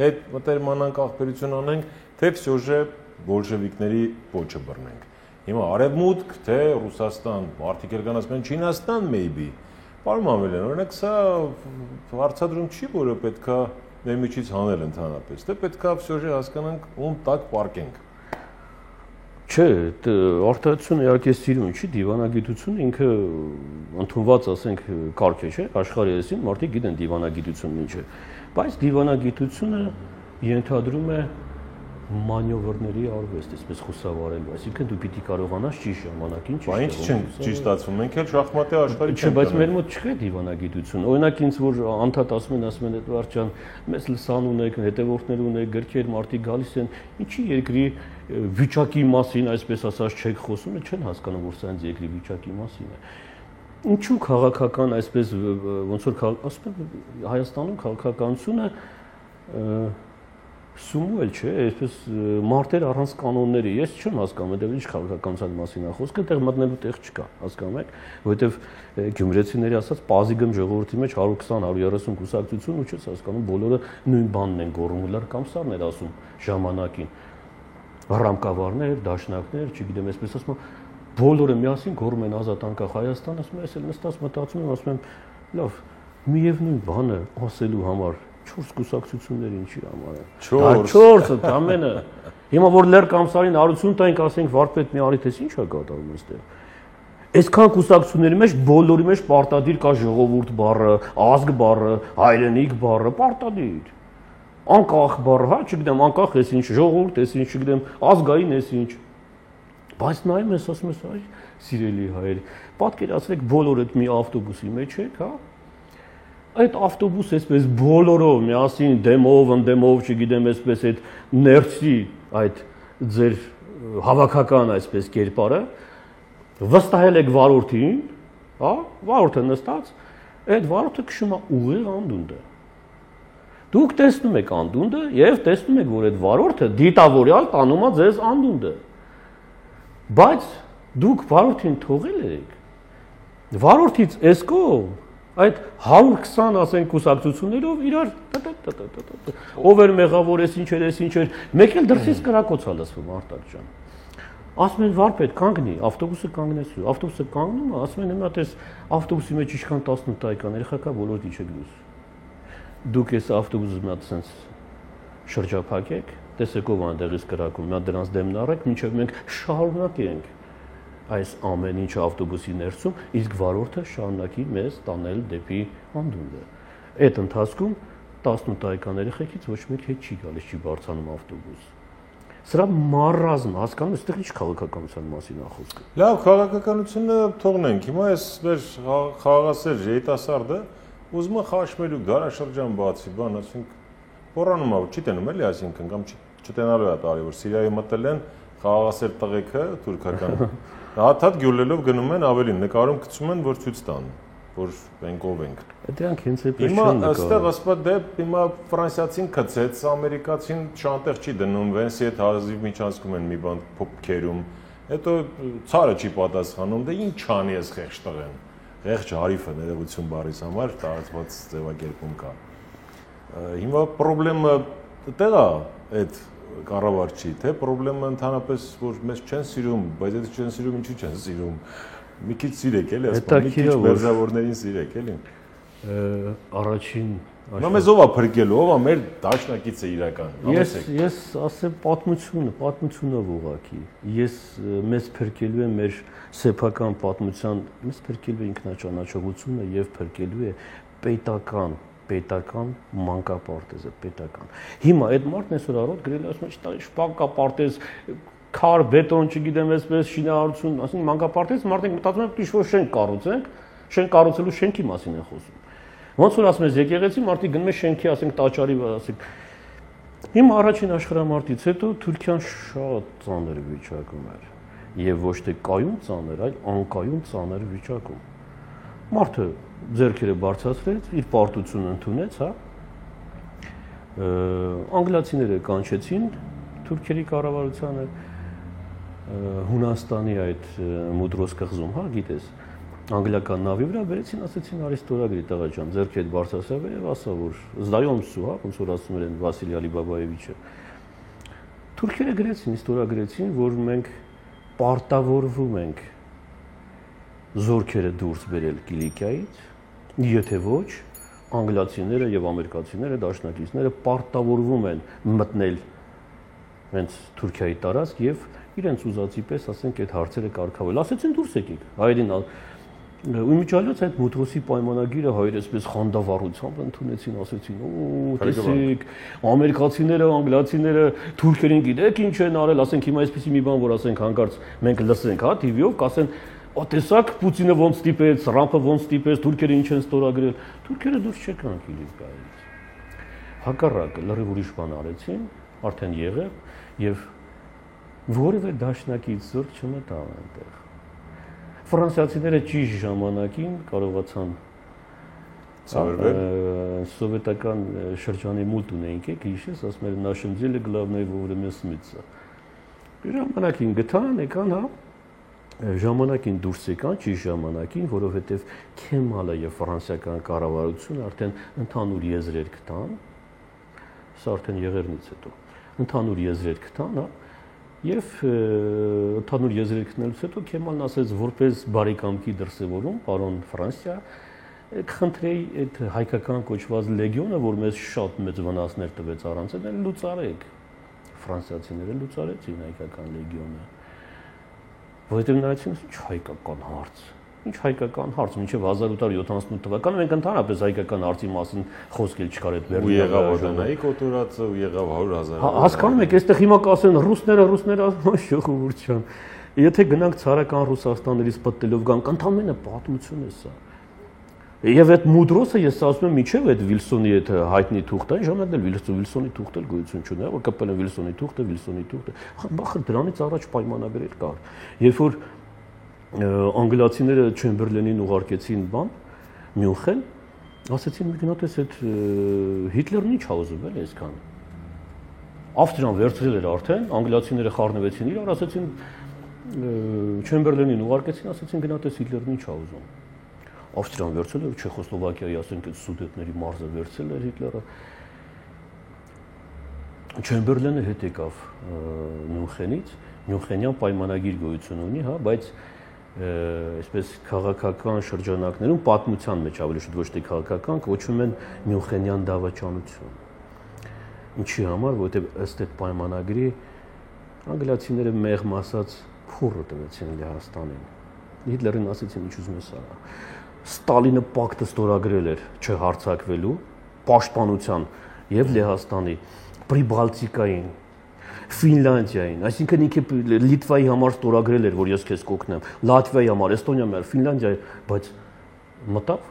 հետ մտերմանանք ախբերություն անենք, թե վсё բոլշևիկների ոչը բռնենք։ Հիմա արևմուտք, թե Ռուսաստան, մարդիկ էլ կան ասում են Չինաստան maybe։ Պարոն Ամելյան, օրինակ սա հարցադրում չի, որը պետքա մեր միջից հանել ընդհանրապես, թե պետքա վсё հասկանանք ում տակ պարկենք։ Չէ, արտահայտությունը իհարկե սիրուն չի, դիվանագիտությունը ինքը ընդունված, ասենք, կարգ է, չէ՞, աշխարհի այսին մարդիկ գիտեն դիվանագիտությունն ինչ է, բայց դիվանագիտությունը ենթադրում է մանյովրների արվեստ, այսպես խուսավարելու, այսինքն դու պիտի կարողանաս ճիշտ ժամանակին ճիշտ ստացվում, մենք էլ շախմատի աշխարհի չենք։ Բայց մեր մոտ չկա դիվանագիտություն։ Օրինակ ինձ որ անդադ ասում են Էդվարդ ջան, մեծ լսան ունեք, հետևորդներ ունեք, գրքեր մարդիկ գալիս են, ինչի երկրի վիճակի մասին, այսպես ասած, չեք խոսում, չեն հասկանում, որ սա ինձ երկրի վիճակի մասին է։ Ինչու քաղաքական, այսպես ոնց որ ասում են Հայաստանում քաղաքականությունը սումուել չէ, այսպես մարտեր առանց կանոնների։ Ես չեմ հասկանում, այդտեղ ինչ քաղաքականության մասին է խոսքը, այդտեղ մտնելու տեղ չկա, հասկանում եք, որովհետև գյումրեցիների ասած պազիգմ ժողովրդի մեջ 120-130 կուսակցություն ու չես հասկանում, բոլորը նույն բանն են գոռում, լար կամսարն էր ասում ժամանակին։ Ռամկավարներ, դաշնակներ, չգիտեմ, այսպես ասում եմ, բոլորը միասին գոռում են ազատ անկախ Հայաստան, ասում եմ, ես էլ նստած մտածում եմ, ասում եմ, լավ, միևնույն բանը ասելու համար 4 կուսակցություններ ինչի համար է։ 4 ամենը։ Հիմա որ լեր կամսարին արություն տանք, ասենք վարպետ մի արի տես ի՞նչ է կատարում այստեղ։ Այսքան կուսակցությունների մեջ բոլորի մեջ պարտադիր կա ժողովուրդ բառը, ազգ բառը, հայրենիք բառը, պարտադիր։ Անկախ բառը, հա, չգիտեմ, անկախ էս ինչ, ժողովուրդ էս ինչ, չգիտեմ, ազգային էս ինչ։ Բայց նայում ես, ասում ես, այ սիրելի հայեր, պատկերացրեք բոլորը մի ավտոբուսի մեջ եք, հա։ Այդ ավտոբուսը այսպես բոլորով միասին դեմով, ընդդեմով, չգիտեմ, այսպես այդ ներսի այդ ձեր հավաքական այսպես կերպարը վստահել եք վարորդին, հա, վարորդը նստած, այդ վարորդը քշում է ուղիղ անդունդը։ Դուք տեսնում եք անդունդը եւ տեսնում եք, որ այդ վարորդը դիտավորյալ տանում է ձեզ անդունդը։ Բայց դուք վարորդին թողել եք։ Վարորդից այս կողմ այդ 120 ասենք կուսակցություններով իրար ով էր մեղավոր, էս ինչ էր, մեկ էլ դրսից կրակոց է լսվում Արտակ ջան։ Ասում են վարպետ կանգնի, ավտոբուսը կանգնեցու, ավտոբուսը կանգնում է, ասում են հիմա տես ավտոբուսի մեջ ինչքան 18 տարեկան երեխա ոլորտի չեք դուս։ Դուք այս ավտոբուսը մի հատ sense շրջափակեք, տեսեք ով այնտեղից կրակում, մի հատ դրանց դեմն առեք, մինչև մենք շարունակենք այս ամեն ինչ ավտոբուսի ներսում, իսկ վարորդը շարունակի մեզ տանել դեպի անդունդը։ Այդ ընթացքում 18 տարեկան երեխեքից ոչ մեկ հետ չի գալիս, չի բարձրանում ավտոբուս։ Սրա մարազմ, հասկանում ես, այդտեղ ինչ քաղաքականության մասին է խոսքը։ Լավ, քաղաքականությունը թողնենք։ Հիմա այս մեր խաղաղասեր երիտասարդը ուզում է խաշմելու դարաշրջան բացի, բան, ասենք, Պորանում ավ չի տենում էլի, այսինքն կամ չտենալու է տարի, որ Սիրիայի մտել են խաղաղասեր տղեկը թուրքական։ Հաթաթ գյուլելով գնում են ավելին, նկարում գցում են, որ ցույց տան, որ մենք ով ենք։ Դրանք հենց այդպես չեն նկարում։ Հիմա այստեղ ասպատ դեպ, հիմա ֆրանսիացին գցեց, ամերիկացին շանտեղ չի դնում, Վենսի հետ հազիվ միջանցքում են մի բան փոփքերում։ Հետո ցարը չի պատասխանում, դե ինչ անի ես խեղճ տղեն։ Խեղճ հարիֆը ներողություն բառից համար տարածված ձևակերպում կա։ Հիմա խնդրեմը դեռ է այդ կառավարչի, թե խնդրեմը ընդհանրապես որ մեզ չեն սիրում, բայց եթե չեն սիրում, ինչու չեն սիրում։ Մի քիչ սիրեք էլի, ասում մի քիչ մերձավորներին սիրեք էլի։ Առաջին Նա մեզ ով է փրկելու, ով է մեր դաշնակիցը իրական։ Ես ասեմ պատմությունով ուղղակի։ Ես մեզ փրկելու է մեր սեփական պատմության, մեզ փրկելու է ինքնաճանաչողությունը եւ փրկելու է պետական մանկապարտեզը, պետական։ Հիմա այդ մարդն այսօր առօր գրել է, ասում է, շպանկապարտեզ քար, բետոն, չգիտեմ, այսպես շինարարություն, ասենք մանկապարտեզ մարդիկ մտածում են ինչ-որ շենք կառուցենք, շենք կառուցելու շենքի մասին են խոսում։ Ոնց որ ասում ես եկեղեցի, մարդիկ գնում են շենքի, ասենք տաճարի, ասենք Իմ առաջին աշխարհամարտից հետո Թուրքիան շատ ծանր վիճակում էր եւ ոչ թե կայուն ծանր, այլ անկայուն ծանր վիճակում։ Մարդը ձեռքերը բարձրացրեց, իր պարտությունը ընդունեց, հա։ Անգլիացիները կանչեցին թուրքերի կառավարությանը, Հունաստանի այդ Մուդրոս կղզում, հա, գիտես, անգլիական նավի վրա վերեցին, ասեցին արի ստորագրի տղա ջան, ձեռքդ բարձրացավ եւ ասա որ զդայոմսու, հա, ոնց որ ասում են Վասիլի Ալիբաբայևիչը։ Թուրքերը գրեցին, ստորագրեցին, որ մենք պարտավորվում ենք զորքերը դուրս բերել Կիլիկիայից, եթե ոչ, անգլիացիները եւ ամերիկացիները, դաշնակիցները պարտավորվում են մտնել հենց Թուրքիայի տարածք եւ իրենց ուզածի պես, ասենք, այդ հարցերը կարգավել։ Ասեցին դուրս եկեք։ Հայերին ու միջալոց այդ Մուտրոսի պայմանագիրը հայերը այսպես խանդավառությամբ ընդունեցին, ասեցին, օ, տեսեք, ամերիկացիները, անգլիացիները թուրքերին գիտեք ինչ են արել, ասենք հիմա այսպեսի մի բան, որ ասենք հանկարծ մենք լսենք, հա, TV-ով, կասեն, օ, տեսակ Պուտինը ոնց ստիպեց, Թրամփը ոնց ստիպեց, թուրքերը ինչ են ստորագրել։ Թուրքերը դուրս չեկան Կիլիկիայից։ Հակառակը լրիվ ուրիշ բան արեցին, արդեն եղավ եւ որևէ դաշնակից զորք չմտավ այնտեղ։ Ֆրանսիացիները ճիշտ ժամանակին կարողացան սովետական շրջանի մուլտ ունեինք, հիշես, ասում են нашим деле главное вовремя смыться։ Ժամանակին գտան, եկան, հա, ժամանակին դուրս եկան, ճիշտ ժամանակին, որովհետև Քեմալը եւ ֆրանսիական կառավարությունը արդեն ընդհանուր եզրեր գտան, սա արդեն եղերնից հետո, ընդհանուր եզրեր գտան, հա, եւ ընդհանուր եզրեր գտնելուց հետո Քեմալն ասեց, որպես բարեկամքի դրսևորում, պարոն Ֆրանսիա, կխնդրեի այդ հայկական կոչված լեգիոնը, որ մեզ շատ մեծ վնասներ տվեց առանց այն լուծարեք։ Ֆրանսիացիները լուծարեցին հայկական լեգիոնը։ Որովհետև նայեցին, ինչ հայկական հարց։ Ինչ հայկական հարց, մինչև 1878 թվականը մենք ընդհանրապես հայկական հարցի մասին խոսք էլ չկար այդ Բերլինի։ Ու եղավ Օդանայի կոտորածը, ու եղավ 100,000։ Հասկանում եք, այստեղ հիմա կասեն ռուսները ժողովուրդ ջան։ Եթե գնանք ցարական Ռուսաստաններից պատտելով գանք, ընդամենը պատմություն է սա։ Եվ այդ Մուդրոսը ես ասում եմ, միջև այդ Վիլսոնի այդ հայտնի թուղթը, այն ժամանակ էլ Վիլսոնի թուղթը գոյություն չունի, որ կապել են Վիլսոնի թուղթը։ Բախր դրանից առաջ պայմանագրեր կար։ Երբ որ անգլիացիները Չեմբերլենին ուղարկեցին բան, Մյունխեն, ասեցին մի գնա տես այդ Հիտլերն ինչ ուզում էլ այսքան։ Ավստրիան վերցրել էր արդեն, անգլիացիները խառնվեցին իրար, ասեցին Չեմբերլենին ուղարկեցին, ասեցին գնա տես Հիտլերն ինչ ուզում։ Ավստրիան վերցրել էր, Չեխոսլովակիայի, ասենք, այդ Սուդետների մարզը վերցրել էր Հիտլերը։ Չեմբերլենը հետ եկավ Մյունխենից, Մյունխենյան պայմանագիր գոյություն ունի, հա, բայց այսպես քաղաքական շրջանակներում պատմության մեջ ավելի շուտ ոչ թե քաղաքական կոչվում են Մյունխենյան դավաճանություն։ Ինչի համար, որովհետև ըստ այդ պայմանագրի անգլիացիները մեղմ ասած փուրը տվեցին Լեհաստանին։ Հիտլերին ասեցին ինչ ուզում ես արա։ Ստալինը պակտը ստորագրել էր չհարցակվելու պաշտպանության եւ Լեհաստանի, Պրիբալտիկային, Ֆինլանդիային, այսինքն ինքը Լիտվայի համար ստորագրել էր, որ ես քեզ կօգնեմ, Լատվիայի համար, Էստոնիայի համար, Ֆինլանդիայի, բայց մտավ։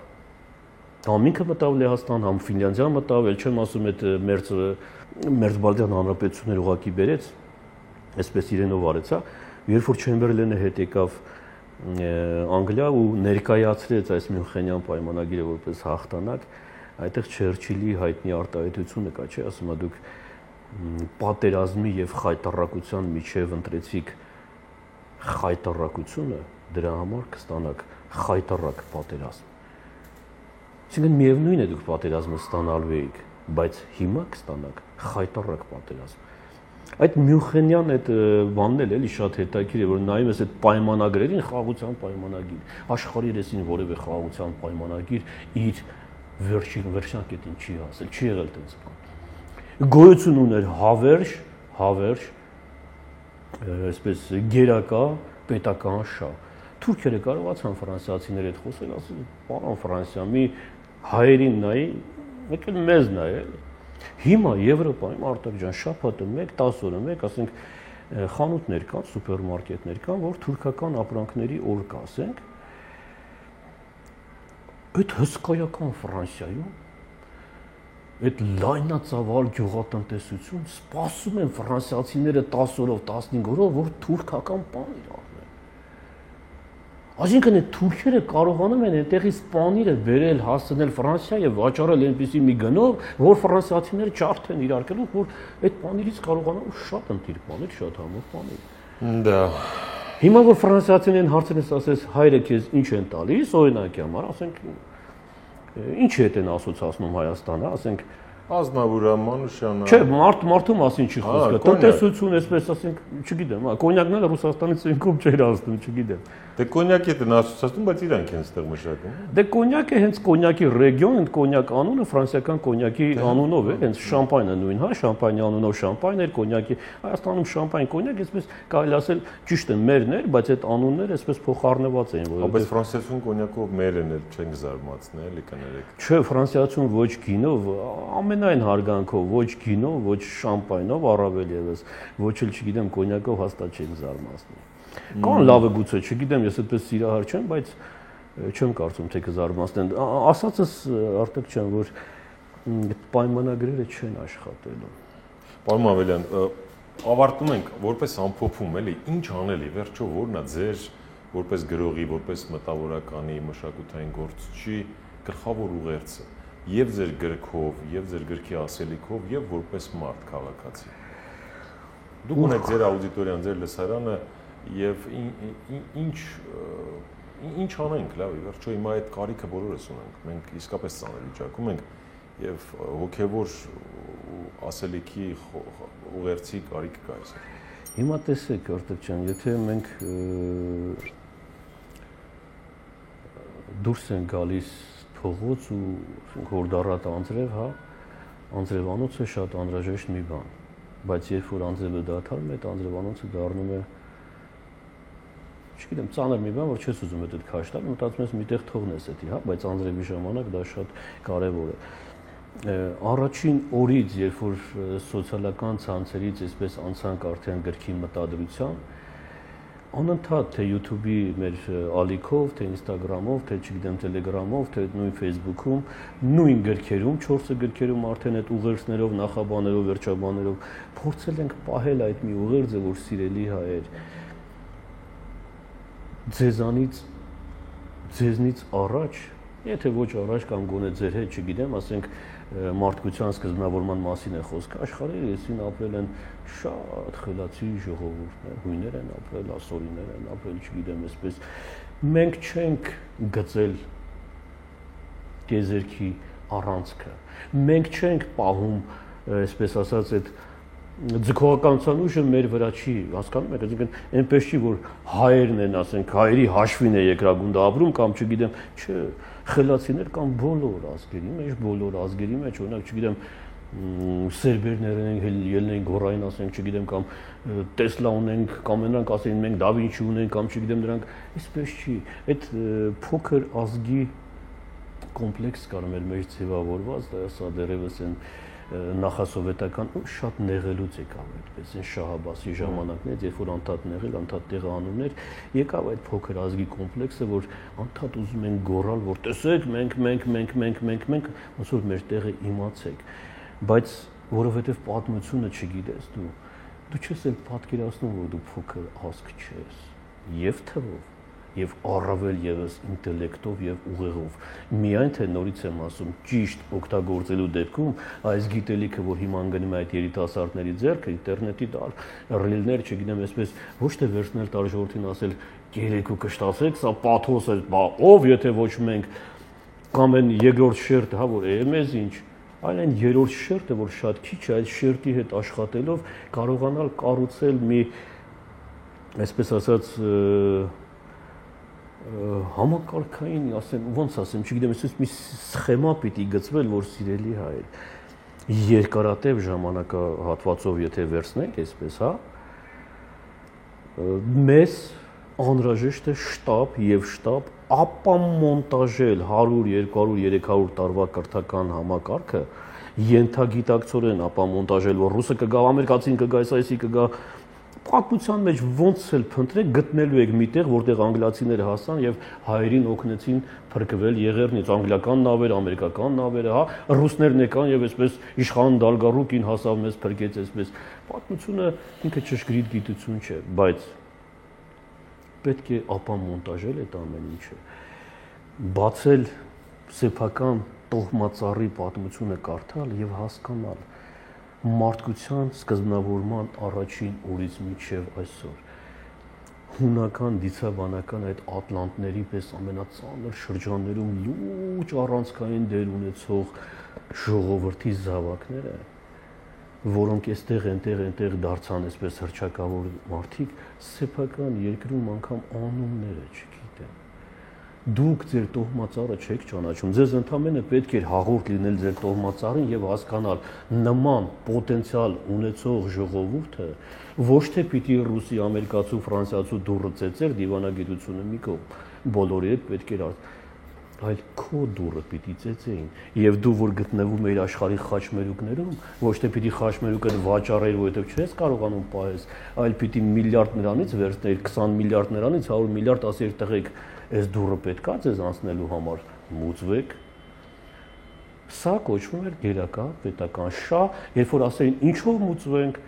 Համ ինքը մտավ Լեհաստան, համ Ֆինլանդիա մտավ, ել չեմ ասում այդ Մերձբալտյան հանրապետություններ ուղակի բերեց, այսպես իրենով արեց, հա, երբ որ Չեմբերլենը հետ եկավ Անգլիա ու ներկայացրեց այս Մյունխենյան պայմանագիրը որպես հաղթանակ, այդտեղ Չերչիլի հայտնի արտահայտությունը կա, չէ, ասում եմ դուք պատերազմի եւ խայտառակության միջև ընտրեցիք խայտառակությունը, դրա համար կստանաք խայտառակ պատերազմ։ Այսինքն միևնույն է դուք պատերազմը ստանալու եք, բայց հիմա կստանաք խայտառակ պատերազմ։ Այդ Մյունխենյան այդ բանն էլ էլի շատ հետաքրքիր է, որ նայում ես այդ պայմանագրերին, խաղաղության պայմանագիր, աշխարհի երեսին որևէ խաղաղության պայմանագիր իր վերջնակետին չի հասել, չի եղել այդպես բան։ Գոյություն ուներ հավերժ, այսպես գերակա պետական շահ։ Թուրքերը կարողացան ֆրանսիացիների հետ խոսել, ասել, պարոն Ֆրանսիա, մի հայերին նայի, եկել մեզ նայել։ Հիմա Եվրոպայում արտակ ջան շաբաթը 1, 10 օրը 1, ասենք խանութներ կան, սուպերմարկետներ կան, որ թուրքական ապրանքների օր կա, ասենք, այդ հսկայական Ֆրանսիայում այդ լայնածավալ գյուղատնտեսություն սպասում են ֆրանսիացիները 10 օրով, 15 օրով, որ թուրքական պանիր առնեն։ Այսինքն այդ թուրքերը կարողանում են այդտեղից պանիրը բերել, հասցնել Ֆրանսիա եւ վաճառել այնպիսի մի գնով, որ ֆրանսիացիները չարթեն իրար կելով, որ այդ պանիրից կարողանան շատ ընտիր պանիր, շատ համով պանիր։ Դա Հիմա որ ֆրանսիացիներն հարցնես, ասես հայրը քեզ ինչ են տալիս, օրինակի համար, ասենք ինչ հետ են ասոցացնում Հայաստանը, ասենք Ազնավուրա, Մանուշյանը։ Չէ, մարդու մասին չի խոսքը։ Տնտեսություն, այսպես ասենք, չգիտեմ, կոնյակները Ռուսաստանից ինքով չէր ասում, չգիտեմ։ Դե կոնյակի դեն ասոցացնում, բայց իրանք են ստեղ մշակում։ Դե կոնյակը հենց կոնյակի ռեգիոն, այդ կոնյակ անունը ֆրանսիական կոնյակի անունով է, հենց շամպայնը նույն, հա, շամպայնի անունով շամպայն էր, կոնյակի Հայաստանում շամպայն, կոնյակ, այսպես կարելի ասել ճիշտ է մերն էր, բայց այդ անունները այսպես փոխառնված էին, որովհետեւ Բայց ֆրանսիացուն կոնյակով մերն էլ չենք զարմացնել, էլի կներեք։ Չէ, ֆրանսիացուն ոչ գինով, ամենայն հարգանքով, ոչ գինով, ոչ շամպայնով, առավել եւս, ոչ էլ չգիտեմ կոնյակով հաստատ չենք զարմացնել։ Կան լավը գուցե, չգիտեմ, ես այդպես սիրահար չեմ, բայց չեմ կարծում թե կզարմացնեն։ Ասածս արտակ չեմ, որ պայմանագրերը չեն աշխատելու։ Պարոն Ավելյան, ավարտում ենք որպես ամփոփում, էլի, ինչ անել է, վերջո որն է ձեր որպես գրողի, որպես մտավորականի, մշակութային գործչի գլխավոր ուղերձը, եւ ձեր գրքով, եւ ձեր գրքի ասելիքով, եւ որպես մարդ քաղաքացի։ Դուք ունեք ձեր աուդիտորիան, ձեր լսարանը եւ ինչ անենք, լավ, վերջո հիմա այդ կարիքը բոլորս ունենք։ Մենք իսկապես ծանր վիճակում ենք եւ հոգեվոր ասելիքի ուղերձի կարիք կա այսօր։ Հիմա տեսեք, Արտակ ջան, եթե մենք դուրս են գալիս փողոց ու հորդառատ անձրև, հա, անձրևանոցը շատ անհրաժեշտ մի բան, բայց երբ որ անձրևը դադարում է, այդ անձրևանոցը դառնում է, չգիտեմ, ծանր մի բան, որ չես ուզում այդ քաշ տալ, մտածում ես միտեղ թողնես դա, հա, բայց անձրևի ժամանակ դա շատ կարևոր է։ Առաջին օրից, երբ որ սոցիալական ցանցերից այսպես անցանք արդեն գրքի մտադրության, անընդհատ թե YouTube-ի մեր ալիքով, թե Instagram-ով, թե չգիտեմ Telegram-ով, թե նույն Facebook-ում, նույն գրքերում, 4 գրքերում արդեն այդ ուղերձներով, նախաբաներով, վերջաբաներով փորձել ենք պահել այդ մի ուղերձը, որ սիրելի հայեր, ձեզնից առաջ, եթե ոչ առաջ կամ գոնե ձեր հետ, չգիտեմ, ասենք մարդկության սկզբնավորման մասին է խոսքը, աշխարհի եսին ապրել են շատ խելացի ժողովուրդներ, հույներ են ապրել, ասորիներ են ապրել, չգիտեմ, այսպես մենք չենք գծել տիեզերքի առանցքը, մենք չենք պահում, այսպես ասած, այդ ձգողականության ուժը մեր վրա չի, հասկանում եք, այսինքն այնպես չի, որ հայերն են, ասենք, հայերի հաշվին է երկրագունդը ապրում կամ չգիտեմ, չէ, խելացիներ կան բոլոր ազգերի մեջ, օրինակ, չգիտեմ, սերբերներ են, ելնեն գորային, ասենք, չգիտեմ, կամ Տեսլա ունենք, կամ նրանք ասեն, մենք Դա Վինչի ունենք, կամ չգիտեմ, նրանք այսպես չի, այդ փոքր ազգի կոմպլեքս կար մեր մեջ ձևավորված, դա դեռևս են նախասովետական ու շատ նեղելուց եկավ այդպես, այն Շահաբասի ժամանակներից, երբ որ անդադ նեղել, անդադ տեղը անուններ, եկավ այդ փոքր ազգի կոմպլեքսը, որ անդադ ուզում են գոռալ, որ տեսեք, մենք, ոնց որ մեր տեղը իմացեք, բայց որովհետև պատմությունը չգիտես դու չես էլ պատկերացնում, որ դու փոքր ազգ չես, եւ թվով, եւ առավել եւս ինտելեկտով եւ ուղեղով։ Միայն թե նորից եմ ասում, ճիշտ օգտագործելու դեպքում այս գիտելիքը, որ հիմա անգնում է այդ երիտասարդների ձեռքը, ինտերնետի տալ, ռիլներ, չգիտեմ, այսպես ոչ թե վերցնել տալ ժողովրդին ասել գերեք ու կշտացեք, սա պաթոս է, ով եթե ոչ մենք կամ այն երկրորդ շերտը, հա, որ մեզ ինչ, այլ այն երրորդ շերտը, որ շատ քիչ է, այդ շերտի հետ աշխատելով կարողանալ կառուցել մի, այսպես ասած, համակարգային, ասեմ, ոնց ասեմ, չգիտեմ, այսպես մի սխեմա պիտի գծվել, որ սիրելի հայեր, երկարատև ժամանակահատվածով եթե վերցնենք, այսպես, հա, մեզ անհրաժեշտ է շտապ եւ շտապ ապամոնտաժել 100, 200, 300 տարվա կրթական համակարգը, ենթագիտակցորեն ապամոնտաժել, որ ռուսը կգա, ամերիկացին կգա, այսի կգա, պատմության մեջ ոնց էլ փնտրեք գտնելու եք միտեղ, որտեղ անգլիացիները հասան եւ հայերին օգնեցին փրկվել Եղեռնից, անգլիական նավերը, ամերիկական նավերը, հա, ռուսներն եկան եւ այսպես իշխան Դալգարուկին հասավ մեզ փրկեց այսպես։ Պատմությունը ինքը ճշգրիտ գիտություն չէ, բայց պետք է ապամոնտաժել այդ ամեն ինչը, բացել սեփական տոհմածառի պատմությունը կարդալ եւ հասկանալ մարդկության սկզբնավորման առաջին օրից մինչև այսօր հունական դիցաբանական այդ ատլանտների պես ամենածանր շրջաններում լուրջ առանցքային դեր ունեցող ժողովրդի զավակները, որոնք այստեղ այնտեղ դարձան այսպես հռչակավոր մարդիկ, սեփական երկրում անգամ անունները չգիտեն։ Դուք ձեր տոհմածառը չեք ճանաչում, ձեզ ընդամենը պետք էր հաղորդ լինել ձեր տոհմածառին եւ հասկանալ նման պոտենցիալ ունեցող ժողովուրդը ոչ թե պիտի ռուսի, ամերիկացու, ֆրանսիացու դուռը ծեծեր դիվանագիտությունը մի կողմ, բոլորի հետ պետք էր այլ քո դուռը պիտի ծեծեին եւ դու որ գտնվում ես աշխարհի խաչմերուկներում, ոչ թե պիտի խաչմերուկը վաճառեր, որովհետեւ չես կարողանում պահես, այլ պիտի միլիարդներանից վերցնել 20 միլիարդներանից 100 միլիարդ ասեր տղեկ այս դուռը պետքա ձեզ անցնելու համար մուծվեք։ Սա կոչվում էր գերակա պետական շահ, երբ որ ասեին ինչով մուծվենք,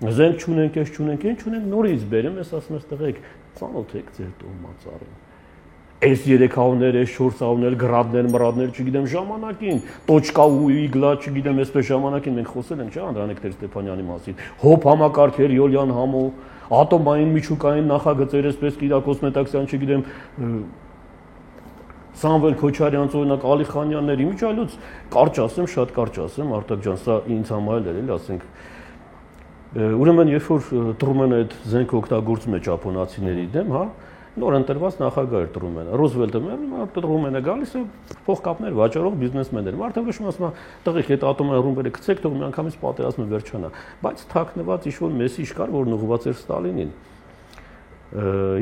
զենք չունենք, ես չունենք, ինչ չունենք, նորից բերեմ, ես ասում եմ տղեկ, ծանոթ եք ձեր տոհմածառին։ Այս 3 հավներ, այս 4 հավներ, գրադներ, մրադներ, չգիտեմ ժամանակին, տոչկա ու իգլա, չգիտեմ, այսպես ժամանակին մենք խոսել ենք, չէ՞, Անդրանիկ Տեր-Ստեփանյանի մասին։ Հոբ համակարգեր, Յոլյան համո, ատոմային միջուկային նախագծեր, այսպես Կիրակոս Մետաքսյան, չգիտեմ, Սամվել Քոչարյանց օրինակ Ալիխանյանների միջալուց կարճ ասեմ, շատ կարճ ասեմ, Արտակ ջան, սա ինձ համար էլ էլի, ասենք ուրեմն երբ որ Տրումենը այդ զենքը օգտագործում է ճապոնացիների դեմ, հա, նոր ընտրված նախագահ էր Տրումենը, Ռուզվելտը մերում, Տրումենը գալիս է փողկապներ վաճառող բիզնեսմեններ։ Մարդը վշում ասում է, տղեկ, այդ ատոմային ռումբերը գցեք, թող միանգամից պատերազմը վերջանա։ Բայց թաքնված ինչ-որ մեսիջ կար, որն ուղղված էր Ստալինին։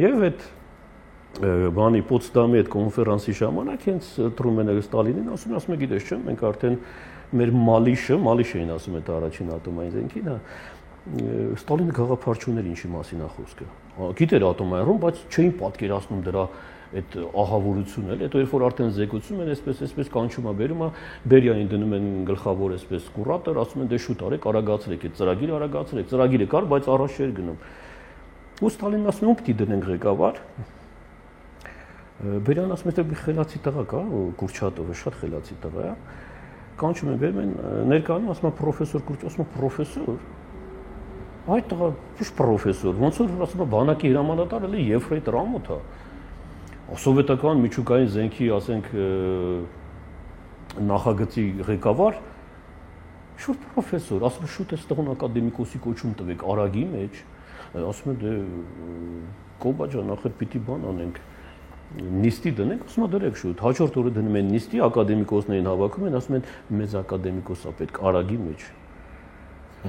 Եվ այդ բանի Պոտսդամի այդ կոնֆերանսի ժամանակ հենց Տրումենը Ստալինին ասում է, գիտես չէ, մենք արդեն մեր Մալիշ էին ասում այդ առաջին ատոմային զենքին, Ստալինը գաղափար չուներ ինչի մասին է խոսքը։ Գիտեր ատոմային ռումբ, բայց չէին պատկերացնում դրա այդ ահավորությունը, էլ հետո երբ որ արդեն զեկուցում են, այսպես կանչում է, բերում է, Բերիային դնում են գլխավոր այսպես կուրատոր, ասում են դե շուտ արեք, արագացրեք, այդ ծրագիրը արագացրեք, ծրագիրը կար, բայց առաջ չէր գնում։ Ու Ստալինն ասում է, ում պիտի դնենք ղեկավար։ Բերյան ասում է, դե մի խելացի տղա կա, Կուրչատովը, շատ խելացի տղա է։ Կանչում են, բերում են, ներկայանում ասում է պրոֆեսոր Կուրչատով, ասում է պրոֆեսոր։ Այդ տղա ոչ պրոֆեսոր, ոնց որ ասում է բանակի հրամանատար էլի Եֆրեյտ Ռամոթա։ Սովետական միջուկային զենքի, ասենք, նախագծի ղեկավար, շուտ պրոֆեսոր, ասում է շուտ է ստեղուն ակադեմիկոսի կոչում տվեք արագի մեջ, ասում է դե Կոբա ջան, ախր պիտի բան անենք, նիստի դնենք, ասում է դրեք շուտ, հաջորդ օրը դնում են նիստի, ակադեմիկոսներին հավաքում են, ասում են մեծ ակադեմիկոս է պետք արագի մեջ։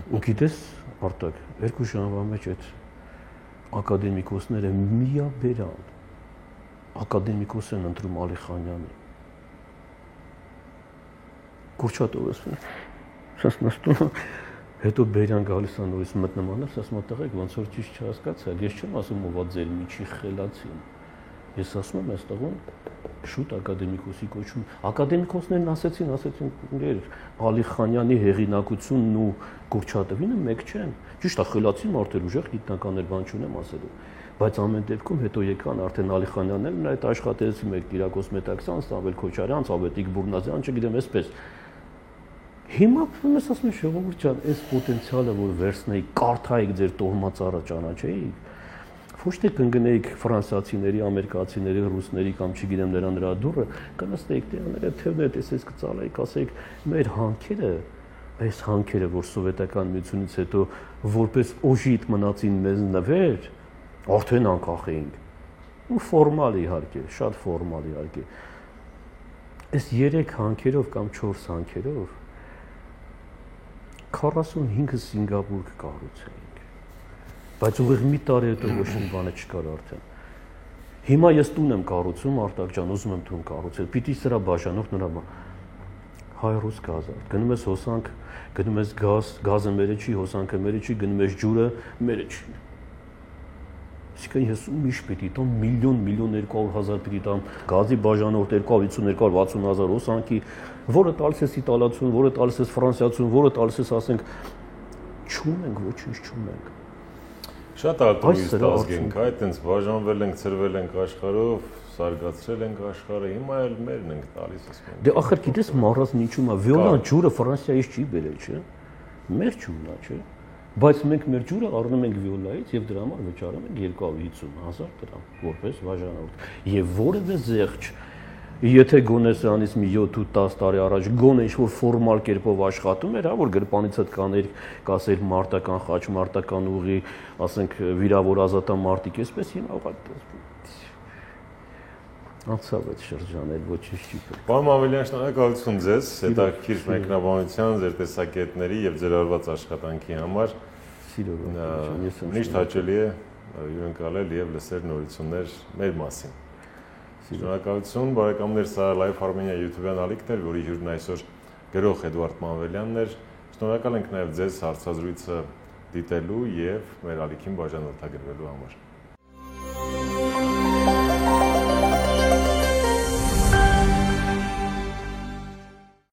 Ու գիտես, Արտակ, 2 ժամվա մեջ այդ ակադեմիկոսները միաբերան ակադեմիկոս են ընտրում Ալիխանյանը։ Կուրչատովը ասում, հետո Բերյան գալիս է նորից մտնում անես, ասում է տղեկ, ոնց որ ճիշտ չհասկացա, ես չեմ ասում ով է ձեր միջի խելացին։ Ես ասում եմ, այստեղում շուտ ակադեմիկոսի կոչում։ Ակադեմիկոսներն ասեցին Ալիխանյանի հեղինակությունն ու Կուրչատովինը մեկ չեն։ Ճիշտ է, խելացի մարդեր, ուժեղ գիտնականներ, բան չունեմ ասելու։ Բայց ամեն դեպքում հետո եկան արդեն Ալիխանյանն էլ այդ աշխատեցին մեկ Կիրակոս Մետաքսյան, Սամվել Քոչարյան, Ավետիք Բուրնազյան, չգիտեմ, այսպես։ Հիմա ես ասում եմ, ժողովուրդ ջան, այս պոտենցիալը որ վերցնեի, կարդայիք ձեր տոհմածառը ճանաչեիք, ոչ թե կընկնեիք ֆրանսիացիների, ամերիկացիների, ռուսների կամ չգիտեմ նրա դուռը, կնստեիք դրաները թևներ տեսես կծալայիք, ասեիք մեր հանքերը, այս հանքերը, որ սովետական միությունից հետո որպես օժիտ մնացին մեզ նվեր, արդեն անկախ էինք։ Ու ֆորմալ իհարկե, շատ ֆորմալ իհարկե։ Այս 3 հանքերով կամ 4 հանքերով 45 Սինգապուր կկառուցեինք։ Բայց ուղիղ մի տարի հետո ոչ մի բանը չկար արդեն։ Հիմա ես տուն եմ կառուցում, Արտակ ջան, ուզում եմ տուն կառուցել։ Պիտի սրա բաժանող նրա հայ-ռուս գազը։ Գնում ես հոսանք, գնում ես գազը մերը չի, հոսանքը մերը չի, գնում ես ջուրը մերը չի։ Իսկ ես ուրիշ պիտի տամ միլիոն 200,000 պիտի տամ գազի բաժանորդ 250,000 հոսանքի, որը տալիս ես իտալացուն, որը տալիս ես ֆրանսիացուն, որը տալիս ես ասենք չունենք, ոչինչ չունենք։ Շատ ալտրուիստ ազգ ենք, այտենց բաժանվել ենք, ծրվել ենք աշխարհով, զարգացրել ենք աշխարհը, հիմա էլ մերն ենք տալիս ասում։ Դե ախր գիտես մառազն ինչու՞մ է, վիոլան ջուրը Ֆրանսիայից չի բերել, չէ՞։ Մեր ջուրն է, չէ՞։ Բայց մենք մեր ջուրը առնում ենք վիոլայից եւ դրա համար վճարում ենք 250,000 դրամ որպես բաժանորդ։ Եվ որևէ զեղչ եթե գոնե սրանից մի 7-10 տարի առաջ գոնե ինչ-որ ֆորմալ կերպով աշխատում էր, հա, որ գրպանիցդ կաներ, կասեր մարտական խաչ, մարտական ուղի, ասենք վիրավոր ազատամարտիկ, այսպես հիմա անցավ այդ շրջանել, ոչինչ չի պետք։ Պարոն Մամելյան, շնորհակալություն ձեզ հետաքրքիր մեկնաբանության, ձեր տեսակետների եւ ձեր արված աշխատանքի համար։ Միշտ հաճելի է հյուրընկալել եւ լսել նորություններ մեր մասին։ Շնորհակալություն, բարեկամներ, սա Live Armenia YouTube-յան ալիքն էր, որի հյուրն այսօր գրող Էդուարդ Մանվելյանն էր։ Շնորհակալ ենք նաեւ ձեզ հարցազրույցը դիտելու եւ մեր ալիքին բաժանորդագրվելու համար։